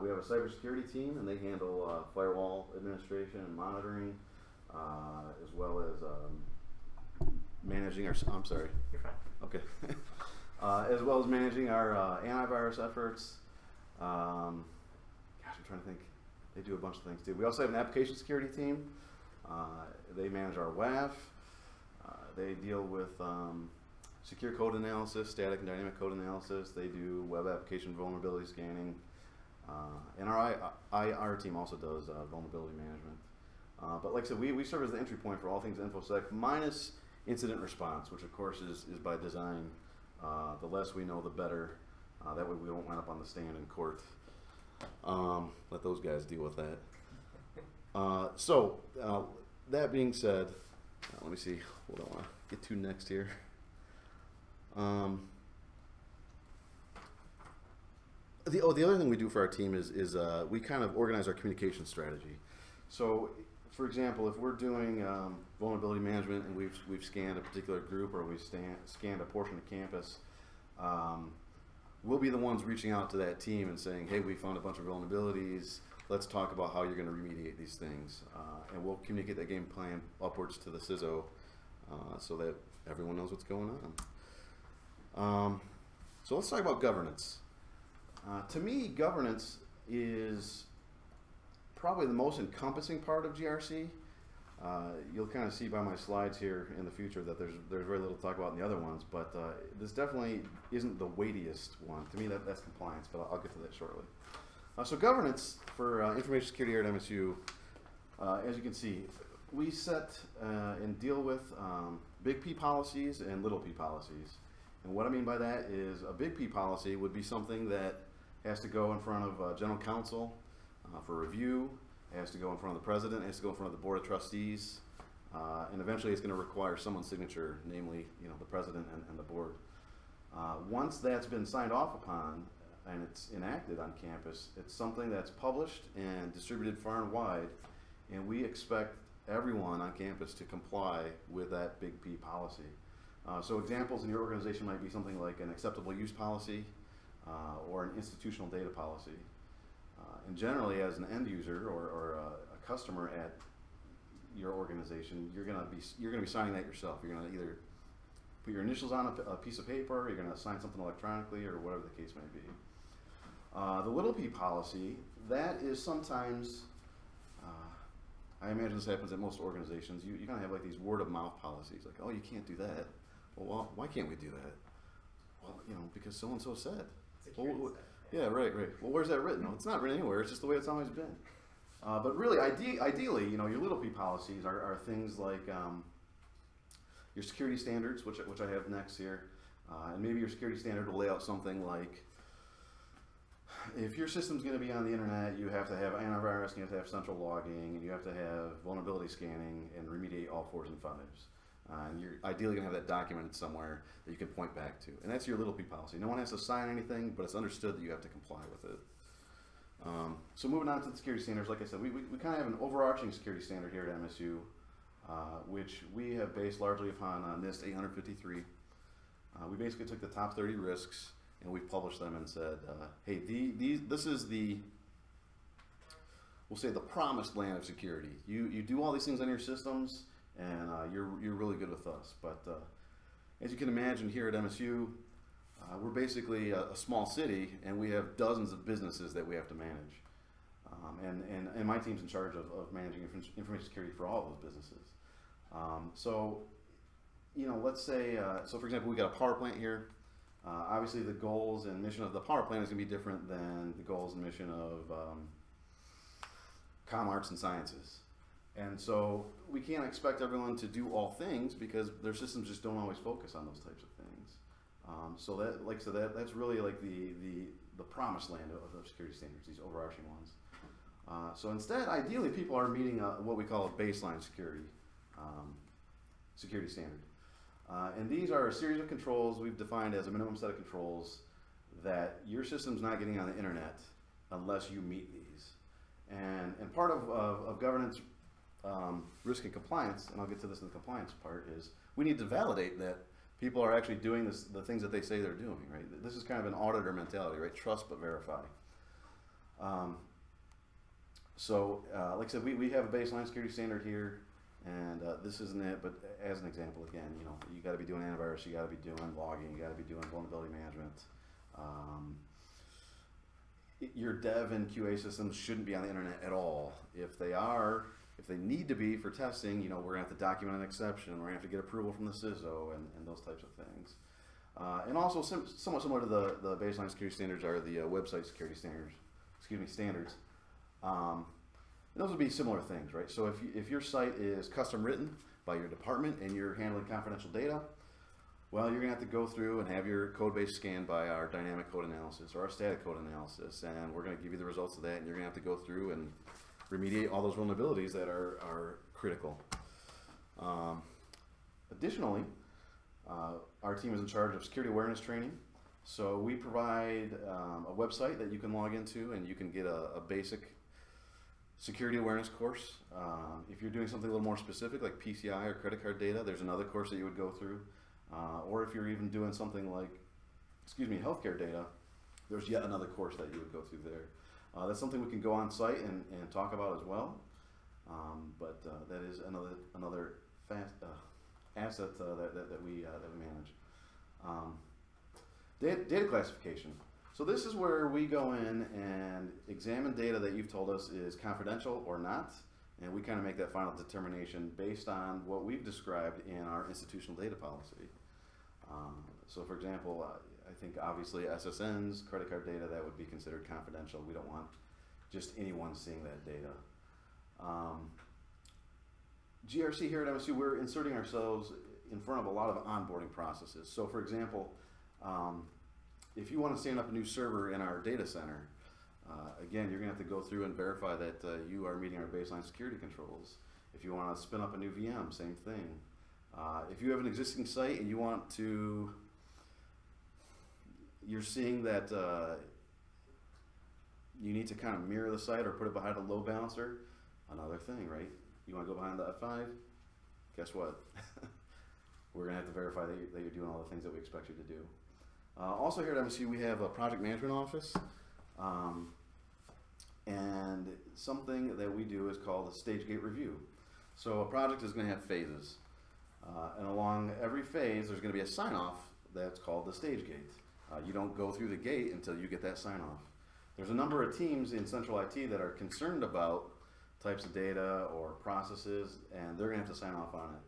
We have a cybersecurity team, and they handle firewall administration and monitoring, as well as managing our. I'm sorry. You're fine. Okay. As well as managing our antivirus efforts. Gosh, I'm trying to think. They do a bunch of things too. We also have an application security team. They manage our WAF. They deal with secure code analysis, static and dynamic code analysis. They do web application vulnerability scanning. And our IR team also does vulnerability management. But like I said, we serve as the entry point for all things InfoSec, minus incident response, which of course is by design. The less we know, the better. That way we don't wind up on the stand in court. Let those guys deal with that. So that being said, let me see what I want to get to next here. The other thing we do for our team is we kind of organize our communication strategy. So, for example, if we're doing vulnerability management and we've scanned a particular group or we've scanned a portion of campus, we'll be the ones reaching out to that team and saying, hey, we found a bunch of vulnerabilities. Let's talk about how you're going to remediate these things. And we'll communicate that game plan upwards to the CISO so that everyone knows what's going on. So let's talk about governance. To me, governance is probably the most encompassing part of GRC. You'll kind of see by my slides here in the future that there's very little to talk about in the other ones, but this definitely isn't the weightiest one. To me, that's compliance, but I'll get to that shortly. So governance for information security here at MSU, as you can see, we set and deal with big P policies and little p policies. And what I mean by that is a big P policy would be something that has to go in front of general counsel for review, it has to go in front of the president, it has to go in front of the board of trustees, and eventually it's going to require someone's signature, namely, the president and the board. Once that's been signed off upon and it's enacted on campus, it's something that's published and distributed far and wide, and we expect everyone on campus to comply with that big P policy. So examples in your organization might be something like an acceptable use policy or an institutional data policy. And generally, as an end user or a customer at your organization, you're gonna be signing that yourself. You're gonna either put your initials on a piece of paper, or you're gonna sign something electronically, or whatever the case may be. The little p policy, that is sometimes, I imagine this happens at most organizations, you kind of have like these word of mouth policies, like, oh, you can't do that. Well, why can't we do that? Well, because so-and-so said. Well, yeah, right. Well, where's that written? No, it's not written anywhere, it's just the way it's always been. But really, ideally, your little p policies are things like your security standards, which I have next here. And maybe your security standard will lay out something like, if your system's going to be on the internet, you have to have antivirus, and you have to have central logging, and you have to have vulnerability scanning and remediate all 4s and 5s. And you're ideally going to have that documented somewhere that you can point back to. And that's your little p policy. No one has to sign anything, but it's understood that you have to comply with it. So moving on to the security standards, like I said, we kind of have an overarching security standard here at MSU, which we have based largely upon NIST 853. We basically took the top 30 risks and we've published them and said, hey, this is we'll say the promised land of security. You do all these things on your systems, and you're really good with us. But as you can imagine, here at MSU, we're basically a small city, and we have dozens of businesses that we have to manage. And my team's in charge of managing information security for all those businesses. So, let's say, so for example, we got a power plant here. Obviously, the goals and mission of the power plant is going to be different than the goals and mission of comm arts and sciences. And so we can't expect everyone to do all things because their systems just don't always focus on those types of things. So that, like I said, that's really like the promised land of security standards, these overarching ones. So instead, ideally, people are meeting what we call a baseline security standard. And these are a series of controls we've defined as a minimum set of controls that your system's not getting on the internet unless you meet these. And part of governance, risk and compliance, and I'll get to this in the compliance part, is we need to validate that people are actually doing the things that they say they're doing, right? This is kind of an auditor mentality, right? Trust but verify. Like I said, we have a baseline security standard here, and this isn't it, but as an example, again, you got to be doing antivirus, you got to be doing logging, you got to be doing vulnerability management. Your dev and QA systems shouldn't be on the internet at all. If they need to be for testing, we're going to have to document an exception, we're going to have to get approval from the CISO and those types of things. And also, somewhat similar to the baseline security standards are the website security standards. Those would be similar things, right? So if your site is custom written by your department and you're handling confidential data, well, you're going to have to go through and have your code base scanned by our dynamic code analysis or our static code analysis, and we're going to give you the results of that, and you're going to have to go through and remediate all those vulnerabilities that are critical. Additionally, our team is in charge of security awareness training. So we provide a website that you can log into, and you can get a basic security awareness course. If you're doing something a little more specific, like PCI or credit card data, there's another course that you would go through. Or if you're even doing something like, healthcare data, there's yet another course that you would go through there. That's something we can go on site and talk about as well. But that is another asset that we manage. Data classification. So this is where we go in and examine data that you've told us is confidential or not, and we kind of make that final determination based on what we've described in our institutional data policy. So for example, I think obviously SSNs, credit card data, that would be considered confidential. We don't want just anyone seeing that data. GRC here at MSU, we're inserting ourselves in front of a lot of onboarding processes. So for example, if you want to stand up a new server in our data center, again, you're going to have to go through and verify that you are meeting our baseline security controls. If you want to spin up a new VM, same thing. If you have an existing site and you want to, you're seeing that you need to kind of mirror the site or put it behind a load balancer, another thing, right? You want to go behind the F5? Guess what? We're going to have to verify that you're doing all the things that we expect you to do. Also here at MSU we have a project management office, and something that we do is called a stage gate review. So a project is going to have phases, and along every phase there's going to be a sign-off that's called the stage gate. You don't go through the gate until you get that sign-off. There's a number of teams in Central IT that are concerned about types of data or processes, and they're going to have to sign off on it.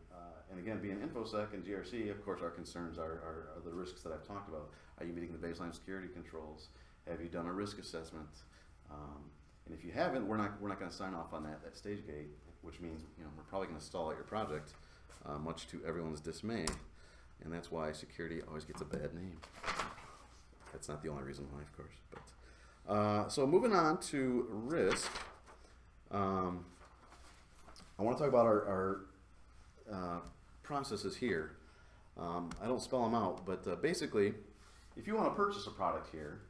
And again, being InfoSec and GRC, of course, our concerns are the risks that I've talked about. Are you meeting the baseline security controls? Have you done a risk assessment? And if you haven't, we're not going to sign off on that stage gate, which means we're probably going to stall out your project, much to everyone's dismay. And that's why security always gets a bad name. That's not the only reason why, of course. But so moving on to risk, I want to talk about our processes here. I don't spell them out, but basically, if you want to purchase a product here,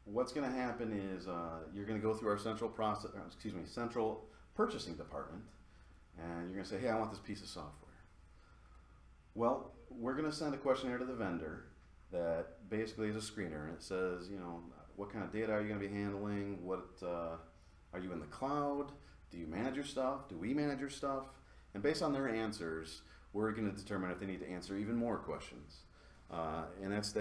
what's going to happen is you're going to go through our central purchasing department, and you're going to say, hey, I want this piece of software. Well, we're going to send a questionnaire to the vendor that basically is a screener, and it says, what kind of data are you going to be handling? What are you in the cloud? Do you manage your stuff? Do we manage your stuff? And based on their answers, we're going to determine if they need to answer even more questions. And that's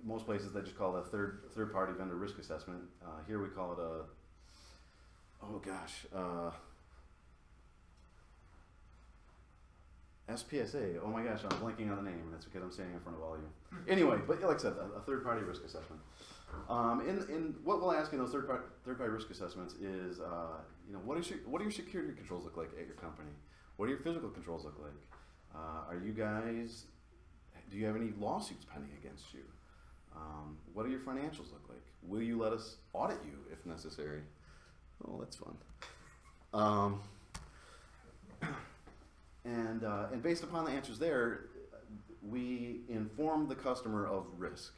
most places they just call it a third-party vendor risk assessment. Here we call it SPSA. Oh my gosh, I'm blanking on the name, and that's because I'm standing in front of all of you. Anyway, but like I said, a third-party risk assessment. In what we'll ask in those third-party risk assessments is, what do your security controls look like at your company? What do your physical controls look like? Do you have any lawsuits pending against you? What do your financials look like? Will you let us audit you if necessary? Oh, that's fun. And based upon the answers there, we inform the customer of risk.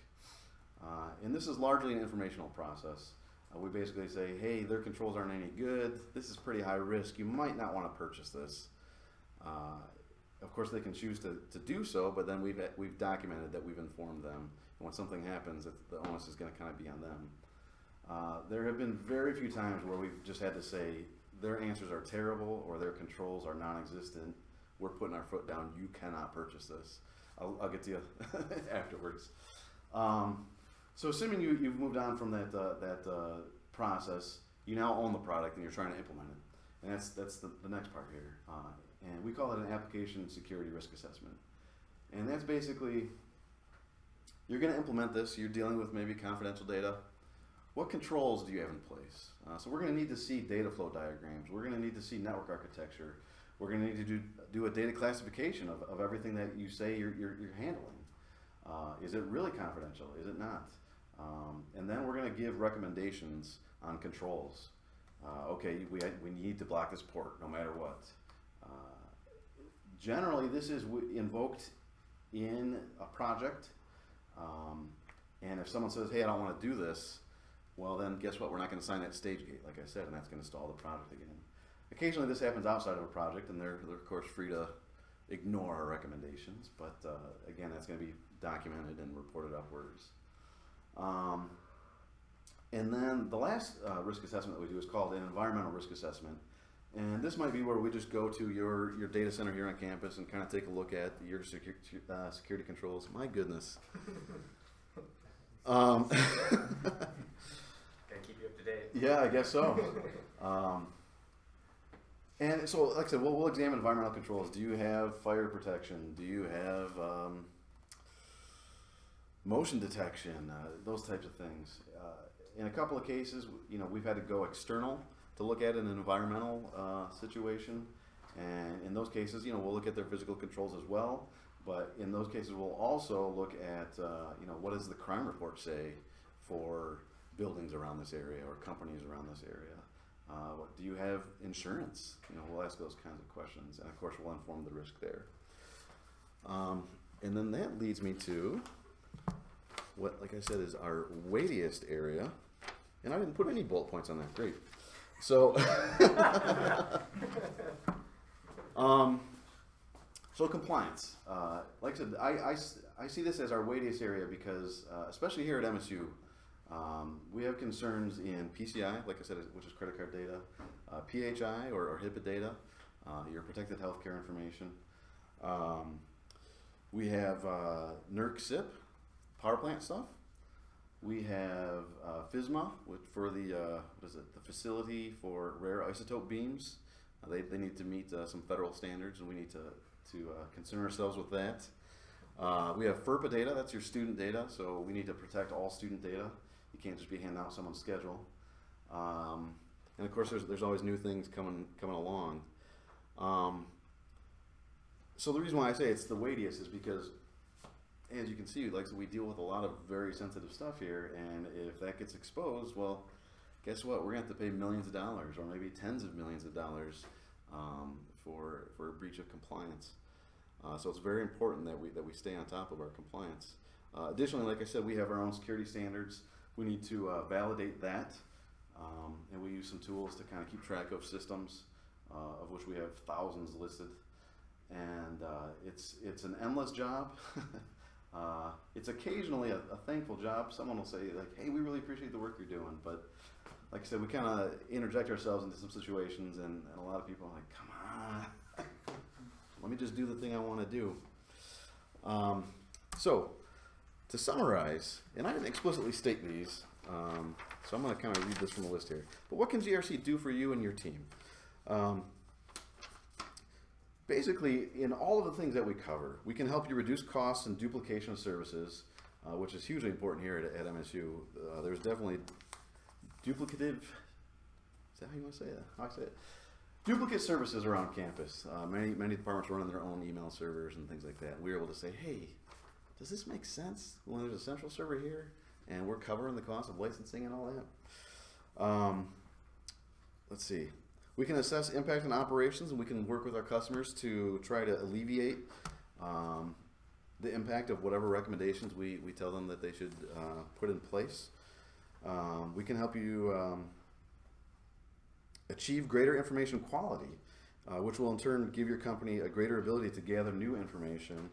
And this is largely an informational process. We basically say, hey, their controls aren't any good. This is pretty high risk. You might not want to purchase this. Of course, they can choose to do so, but then we've documented that we've informed them. And when something happens, the onus is going to kind of be on them. There have been very few times where we've just had to say, their answers are terrible or their controls are non-existent. We're putting our foot down. You cannot purchase this. I'll get to you afterwards. So assuming you've moved on from that process, you now own the product and you're trying to implement it. And that's the next part here. And we call it an application security risk assessment. And that's basically, you're going to implement this. You're dealing with maybe confidential data. What controls do you have in place? So we're going to need to see data flow diagrams. We're going to need to see network architecture. We're going to need to do a data classification of everything that you say you're handling. Is it really confidential? Is it not? And then we're going to give recommendations on controls. Okay, we need to block this port no matter what. Generally, this is invoked in a project. And if someone says, hey, I don't want to do this, well then guess what? We're not going to sign that stage gate, like I said, and that's going to stall the project again. Occasionally this happens outside of a project, and they're of course free to ignore our recommendations, but again, that's going to be documented and reported upwards. And then the last risk assessment that we do is called an environmental risk assessment. And this might be where we just go to your data center here on campus and kind of take a look at your security controls. My goodness. Gotta keep you up to date. Yeah, I guess so. And so, like I said, we'll examine environmental controls. Do you have fire protection? Do you have motion detection? Those types of things. In a couple of cases, we've had to go external to look at an environmental situation, and in those cases, we'll look at their physical controls as well. But in those cases, we'll also look at what does the crime report say for buildings around this area or companies around this area. What do you have insurance? You know, we'll ask those kinds of questions, and of course, we'll inform the risk there. And then that leads me to what, like I said, is our weightiest area. And I didn't put any bullet points on that. Great. So, so compliance. Like I said, I see this as our weightiest area because, especially here at MSU, we have concerns in PCI, like I said, which is credit card data, PHI or HIPAA data, your protected healthcare information. We have NERC SIP, power plant stuff. We have FSMA for the what is it? The facility for rare isotope beams. They need to meet some federal standards, and we need to concern ourselves with that. We have FERPA data. That's your student data, so we need to protect all student data. You can't just be handing out someone's schedule. And of course, there's always new things coming along. So the reason why I say it's the weightiest is because, as you can see, like, so we deal with a lot of very sensitive stuff here, and if that gets exposed, well, guess what? We're gonna have to pay millions of dollars, or maybe tens of millions of dollars, for a breach of compliance. So it's very important that we stay on top of our compliance. Additionally, like I said, we have our own security standards. We need to validate that, and we use some tools to kind of keep track of systems, of which we have thousands listed. And it's an endless job. It's occasionally a thankful job. Someone will say, like, hey, we really appreciate the work you're doing. But like I said, we kind of interject ourselves into some situations, and a lot of people are like, come on, let me just do the thing I want to do. So to summarize, and I didn't explicitly state these, so I'm going to kind of read this from the list here. But what can GRC do for you and your team? Basically, in all of the things that we cover, we can help you reduce costs and duplication of services, which is hugely important here at MSU. There's definitely duplicative, is that how you want to say that? How I say it? Duplicate services around campus. Many departments run their own email servers and things like that. We're able to say, hey, does this make sense when there's a central server here and we're covering the cost of licensing and all that? Let's see. We can assess impact on operations, and we can work with our customers to try to alleviate the impact of whatever recommendations we tell them that they should put in place. We can help you achieve greater information quality, which will in turn give your company a greater ability to gather new information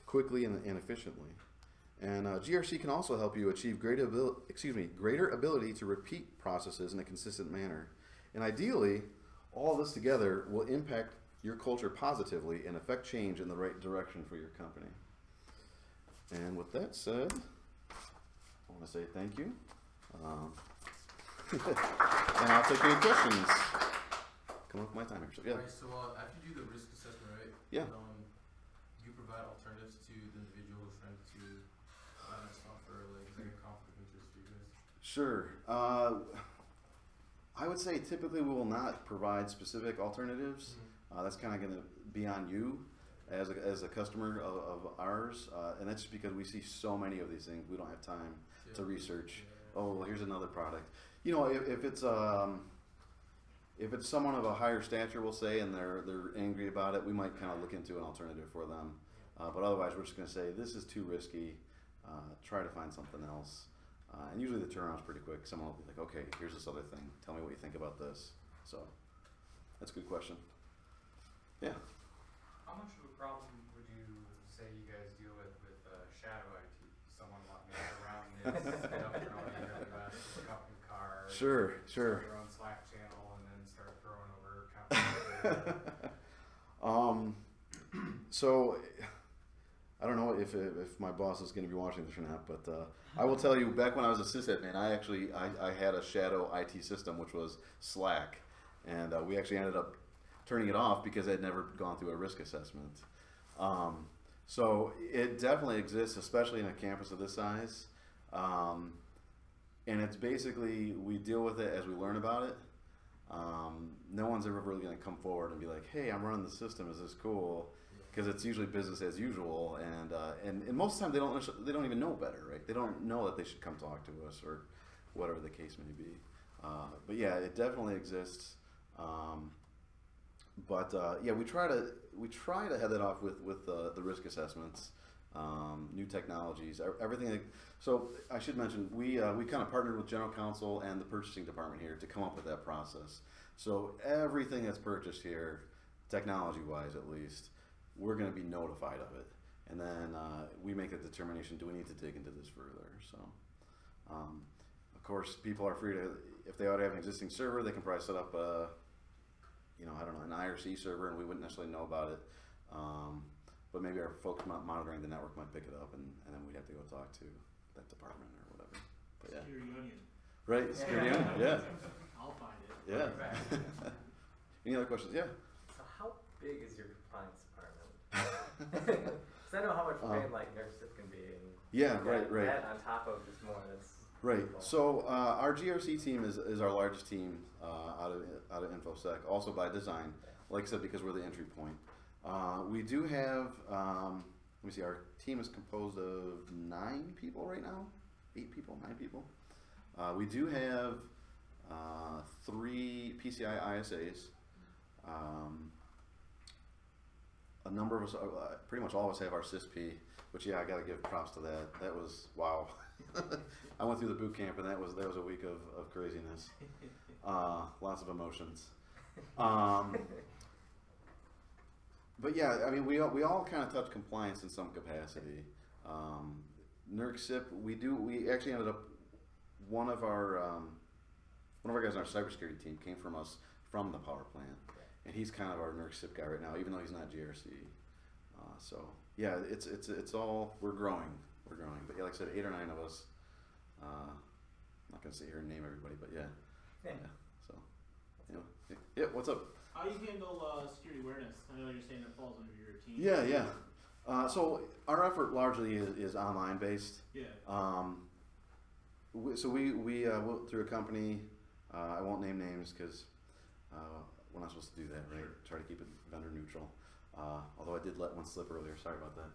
quickly and efficiently. And GRC can also help you achieve greater ability to repeat processes in a consistent manner. And ideally, all of this together will impact your culture positively and affect change in the right direction for your company. And with that said, I want to say thank you. And I'll take any questions. Come up with my time here. So, yeah. Alright, so after you do the risk assessment, right? Yeah. Do you provide alternatives to the individual who's trying to buy that software? Like, is there a conflict of interest for you guys? Sure. I would say typically we will not provide specific alternatives. That's kind of going to be on you as a customer of ours, and that's just because we see so many of these things. We don't have time to research. Oh, well, here's another product. You know, if it's someone of a higher stature, we'll say, and they're angry about it, we might kind of look into an alternative for them. But otherwise, we're just going to say this is too risky. Try to find something else. And usually the turnaround's pretty quick. Someone will be like, okay, here's this other thing. Tell me what you think about this. So that's a good question. Yeah. How much of a problem would you say you guys deal with shadow IT? Someone wanting to get around this, get up and on AWS, pick up in car, Sure. start their own Slack channel, and then start throwing over accounts. So I don't know if my boss is going to be watching this or not, but I will tell you, back when I was a sysadmin, I had a shadow IT system, which was Slack, and we actually ended up turning it off because it had never gone through a risk assessment. So it definitely exists, especially in a campus of this size, and it's basically, we deal with it as we learn about it. No one's ever really going to come forward and be like, hey, I'm running the system, is this cool? Because it's usually business as usual, and most of the time they don't even know better, right? They don't know that they should come talk to us or whatever the case may be. But yeah, it definitely exists. Yeah, we try to head that off with the risk assessments, new technologies, everything. So I should mention we kind of partnered with General Counsel and the purchasing department here to come up with that process. So everything that's purchased here, technology-wise at least, we're going to be notified of it, and then we make a determination: do we need to dig into this further? So, of course, people are free to, if they already have an existing server, they can probably set up I don't know, an IRC server, and we wouldn't necessarily know about it. But maybe our folks monitoring the network might pick it up, and then we'd have to go talk to that department or whatever. But yeah. Security Onion. Right, Security Onion, yeah. I'll find it. Yeah. Any other questions? Yeah. So how big is your compliance department? Because I know how much pain like NERC can be. And Yeah, right. That on top of just more that's Right. people. So our GRC team is our largest team out of InfoSec, also by design. Like I said, because we're the entry point. We do have, let me see, our team is composed of 9 people right now. 8 people, 9 people. We do have 3 PCI ISAs. A number of us, pretty much all of us have our CISP, which yeah, I gotta give props to that. That was, wow. I went through the boot camp, and that was a week of craziness. Lots of emotions. But yeah, I mean, we all kind of touch compliance in some capacity. NERC SIP, we actually ended up, one of our guys on our cybersecurity team came from the power plant, and he's kind of our NERC SIP guy right now, even though he's not GRC. So yeah, it's all, we're growing. But yeah, like I said, 8 or 9 of us. I'm not gonna sit here and name everybody, but yeah. So, yeah. What's up? How do you handle security awareness? I know you're saying that falls under your team. Yeah. So our effort largely is online based. Yeah. So we went through a company. I won't name names because we're not supposed to do that, right? Sure. Try to keep it vendor neutral. Although I did let one slip earlier. Sorry about that.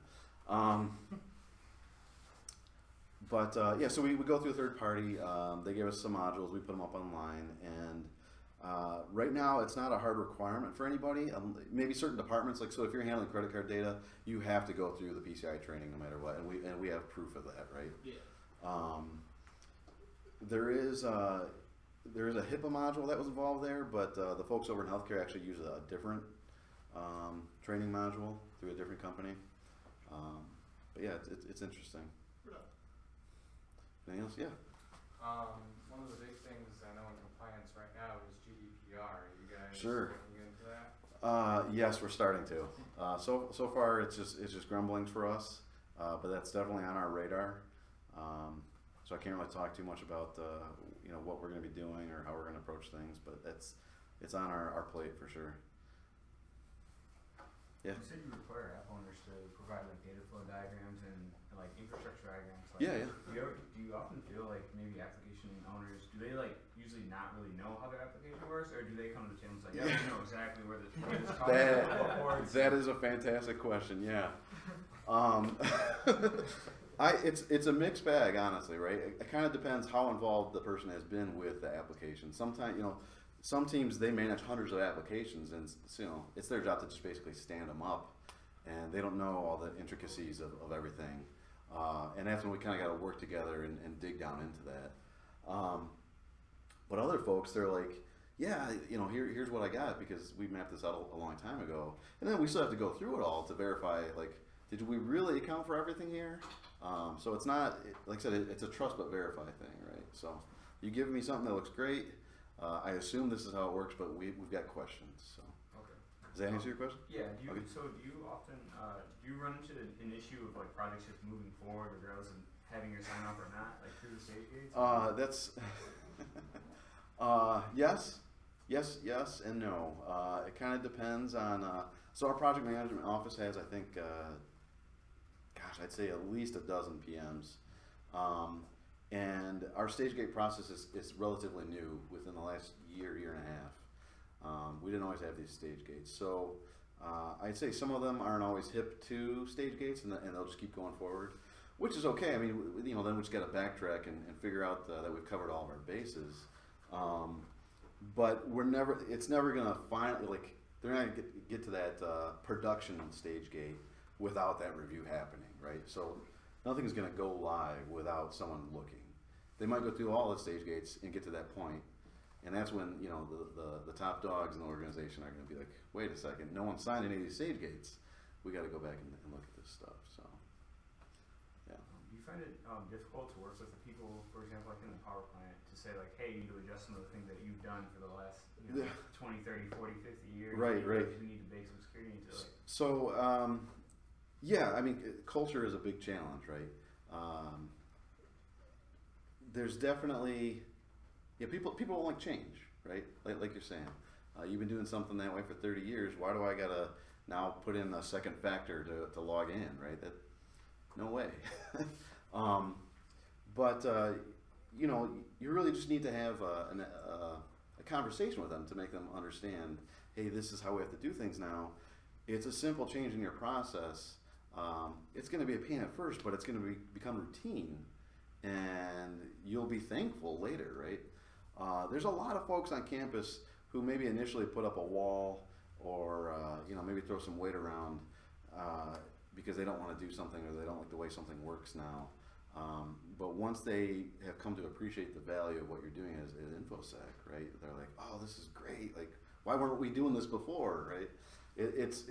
But yeah, so we go through a third party. They gave us some modules. We put them up online, and right now it's not a hard requirement for anybody. Maybe certain departments, like, so if you're handling credit card data, you have to go through the PCI training no matter what, and we have proof of that, right? Yeah. There is a HIPAA module that was involved there, but the folks over in healthcare actually use a different training module through a different company. But yeah, it's interesting. Anything else? Yeah. One of the big things I know in compliance right now is GDPR. Are you guys Sure. looking into that? Yes, we're starting to. So far it's just grumblings for us, but that's definitely on our radar. So I can't really talk too much about what we're going to be doing or how we're going to approach things, but it's on our plate for sure. Yeah. You said you require app owners to provide like data flow diagrams and like infrastructure diagrams. Like, Yeah. Do you often feel like maybe application owners, do they like usually not really know how their application works, or do they come to the table and say, yeah, we know exactly where this That is a fantastic question. Yeah. It's a mixed bag, honestly, right? It kind of depends how involved the person has been with the application. Sometimes, some teams, they manage hundreds of applications, and it's their job to just basically stand them up, and they don't know all the intricacies of everything. And that's when we kind of got to work together and dig down into that. But other folks, they're like, yeah, here's what I got because we mapped this out a long time ago. And then we still have to go through it all to verify, like, did we really account for everything here? So it's not, like I said, it's a trust but verify thing, right? So you give me something that looks great. I assume this is how it works, but we've got questions. So Okay. does that answer your question? Yeah. Okay. So do you often do you run into an issue of like projects just moving forward regardless of having your sign off or not, like through the stage gates? That's yes and no. It kind of depends on. So our project management office has, I think, I'd say at least a dozen PMs, and our stage gate process is relatively new within the last year and a half. We didn't always have these stage gates, so I'd say some of them aren't always hip to stage gates, and they'll just keep going forward, which is okay. I mean, then we just got to backtrack and figure out that we've covered all of our bases. But it's never gonna finally, like, they're not gonna get to that production stage gate without that review happening, right? So nothing's gonna go live without someone looking. They might go through all the stage gates and get to that point, and that's when, you know, the top dogs in the organization are gonna be like, wait a second, no one signed any of these stage gates. We gotta go back and look at this stuff, so, yeah. Do you find it difficult to work with the people, for example, like in the power plant, to say like, hey, you need to adjust some of the things that you've done for the last, you know, 20, 30, 40, 50 years. Right, right. You need to bake some security into it. So, yeah, I mean, culture is a big challenge, right? There's definitely, yeah, people don't like change, right? Like you're saying, you've been doing something that way for 30 years. Why do I gotta now put in a second factor to log in, right? No way. But you know, you really just need to have a conversation with them to make them understand, hey, this is how we have to do things now. It's a simple change in your process. It's going to be a pain at first, but it's going to become routine, and you'll be thankful later, right? There's a lot of folks on campus who maybe initially put up a wall or you know, maybe throw some weight around because they don't want to do something or they don't like the way something works now. But once they have come to appreciate the value of what you're doing as InfoSec, right? They're like, oh, this is great. Like, why weren't we doing this before, right? It's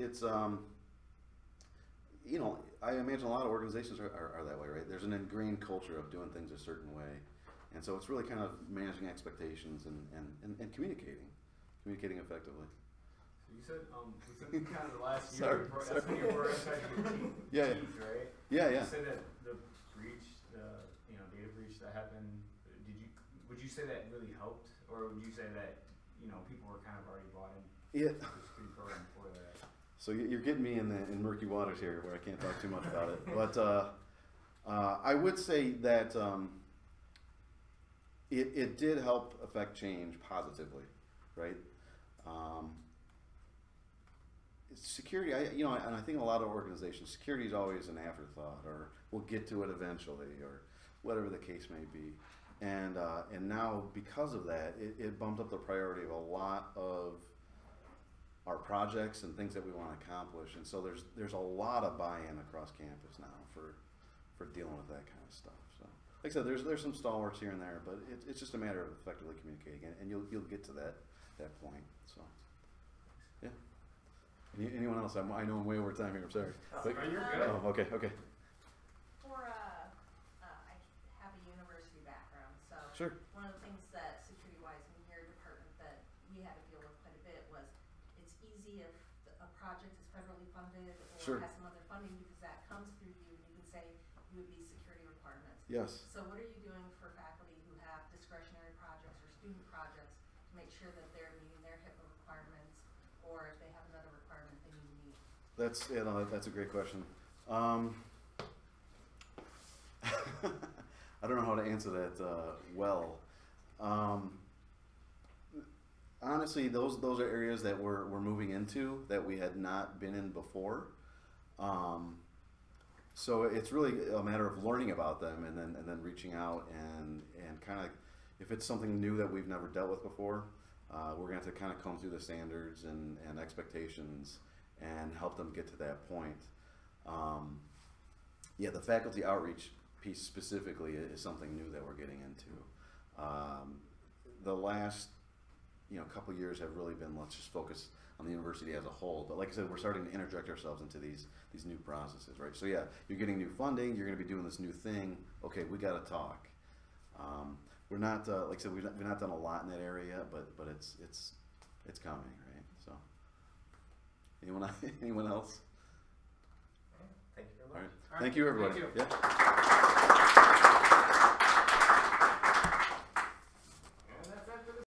you know, I imagine a lot of organizations are that way, right? There's an ingrained culture of doing things a certain way. And so it's really kind of managing expectations and communicating effectively. So you said, within kind of the last year, that's when you were inside your teeth, right? Yeah. You said that the breach, you know, data breach that happened, would you say that really helped? Or would you say that, you know, people were kind of already bought in to the security program before that? So you're getting me in murky waters here where I can't talk too much about it. But I would say that it did help affect change positively, right? Security, you know, and I think a lot of organizations, security is always an afterthought, or we'll get to it eventually, or whatever the case may be. And now because of that, it bumped up the priority of a lot of our projects and things that we want to accomplish, and so there's a lot of buy-in across campus now for dealing with that kind of stuff. So, like I said, there's some stalwarts here and there, but it's just a matter of effectively communicating, and you'll get to that point. So, yeah. Anyone else? I know I'm way over time here. I'm sorry. You're good. Oh, okay. For I have a university background, so Sure. one of the things that security-wise in your department that we had to deal with quite a bit was it's easy if a project is federally funded or Sure. has some other funding because that comes through you and you can say you would be security requirements. Yes. So what are you doing for faculty who have discretionary projects or student projects to make sure that they're meeting their HIPAA requirements, or if they have another requirement they need to meet? That's a great question. I don't know how to answer that well. Honestly, those are areas that we're moving into that we had not been in before. So it's really a matter of learning about them and then reaching out and kind of, if it's something new that we've never dealt with before, we're going to have to kind of comb through the standards and expectations and help them get to that point. Yeah, the faculty outreach piece specifically is something new that we're getting into. The last couple years have really been, let's just focus on the university as a whole. But like I said, we're starting to interject ourselves into these new processes, right? So yeah, you're getting new funding, you're going to be doing this new thing. Okay, we got to talk. We're not, like I said, we've not done a lot in that area, but it's coming, right? So, anyone else? Thank you very much. All right. Thank you, everybody. Thank you. Yeah.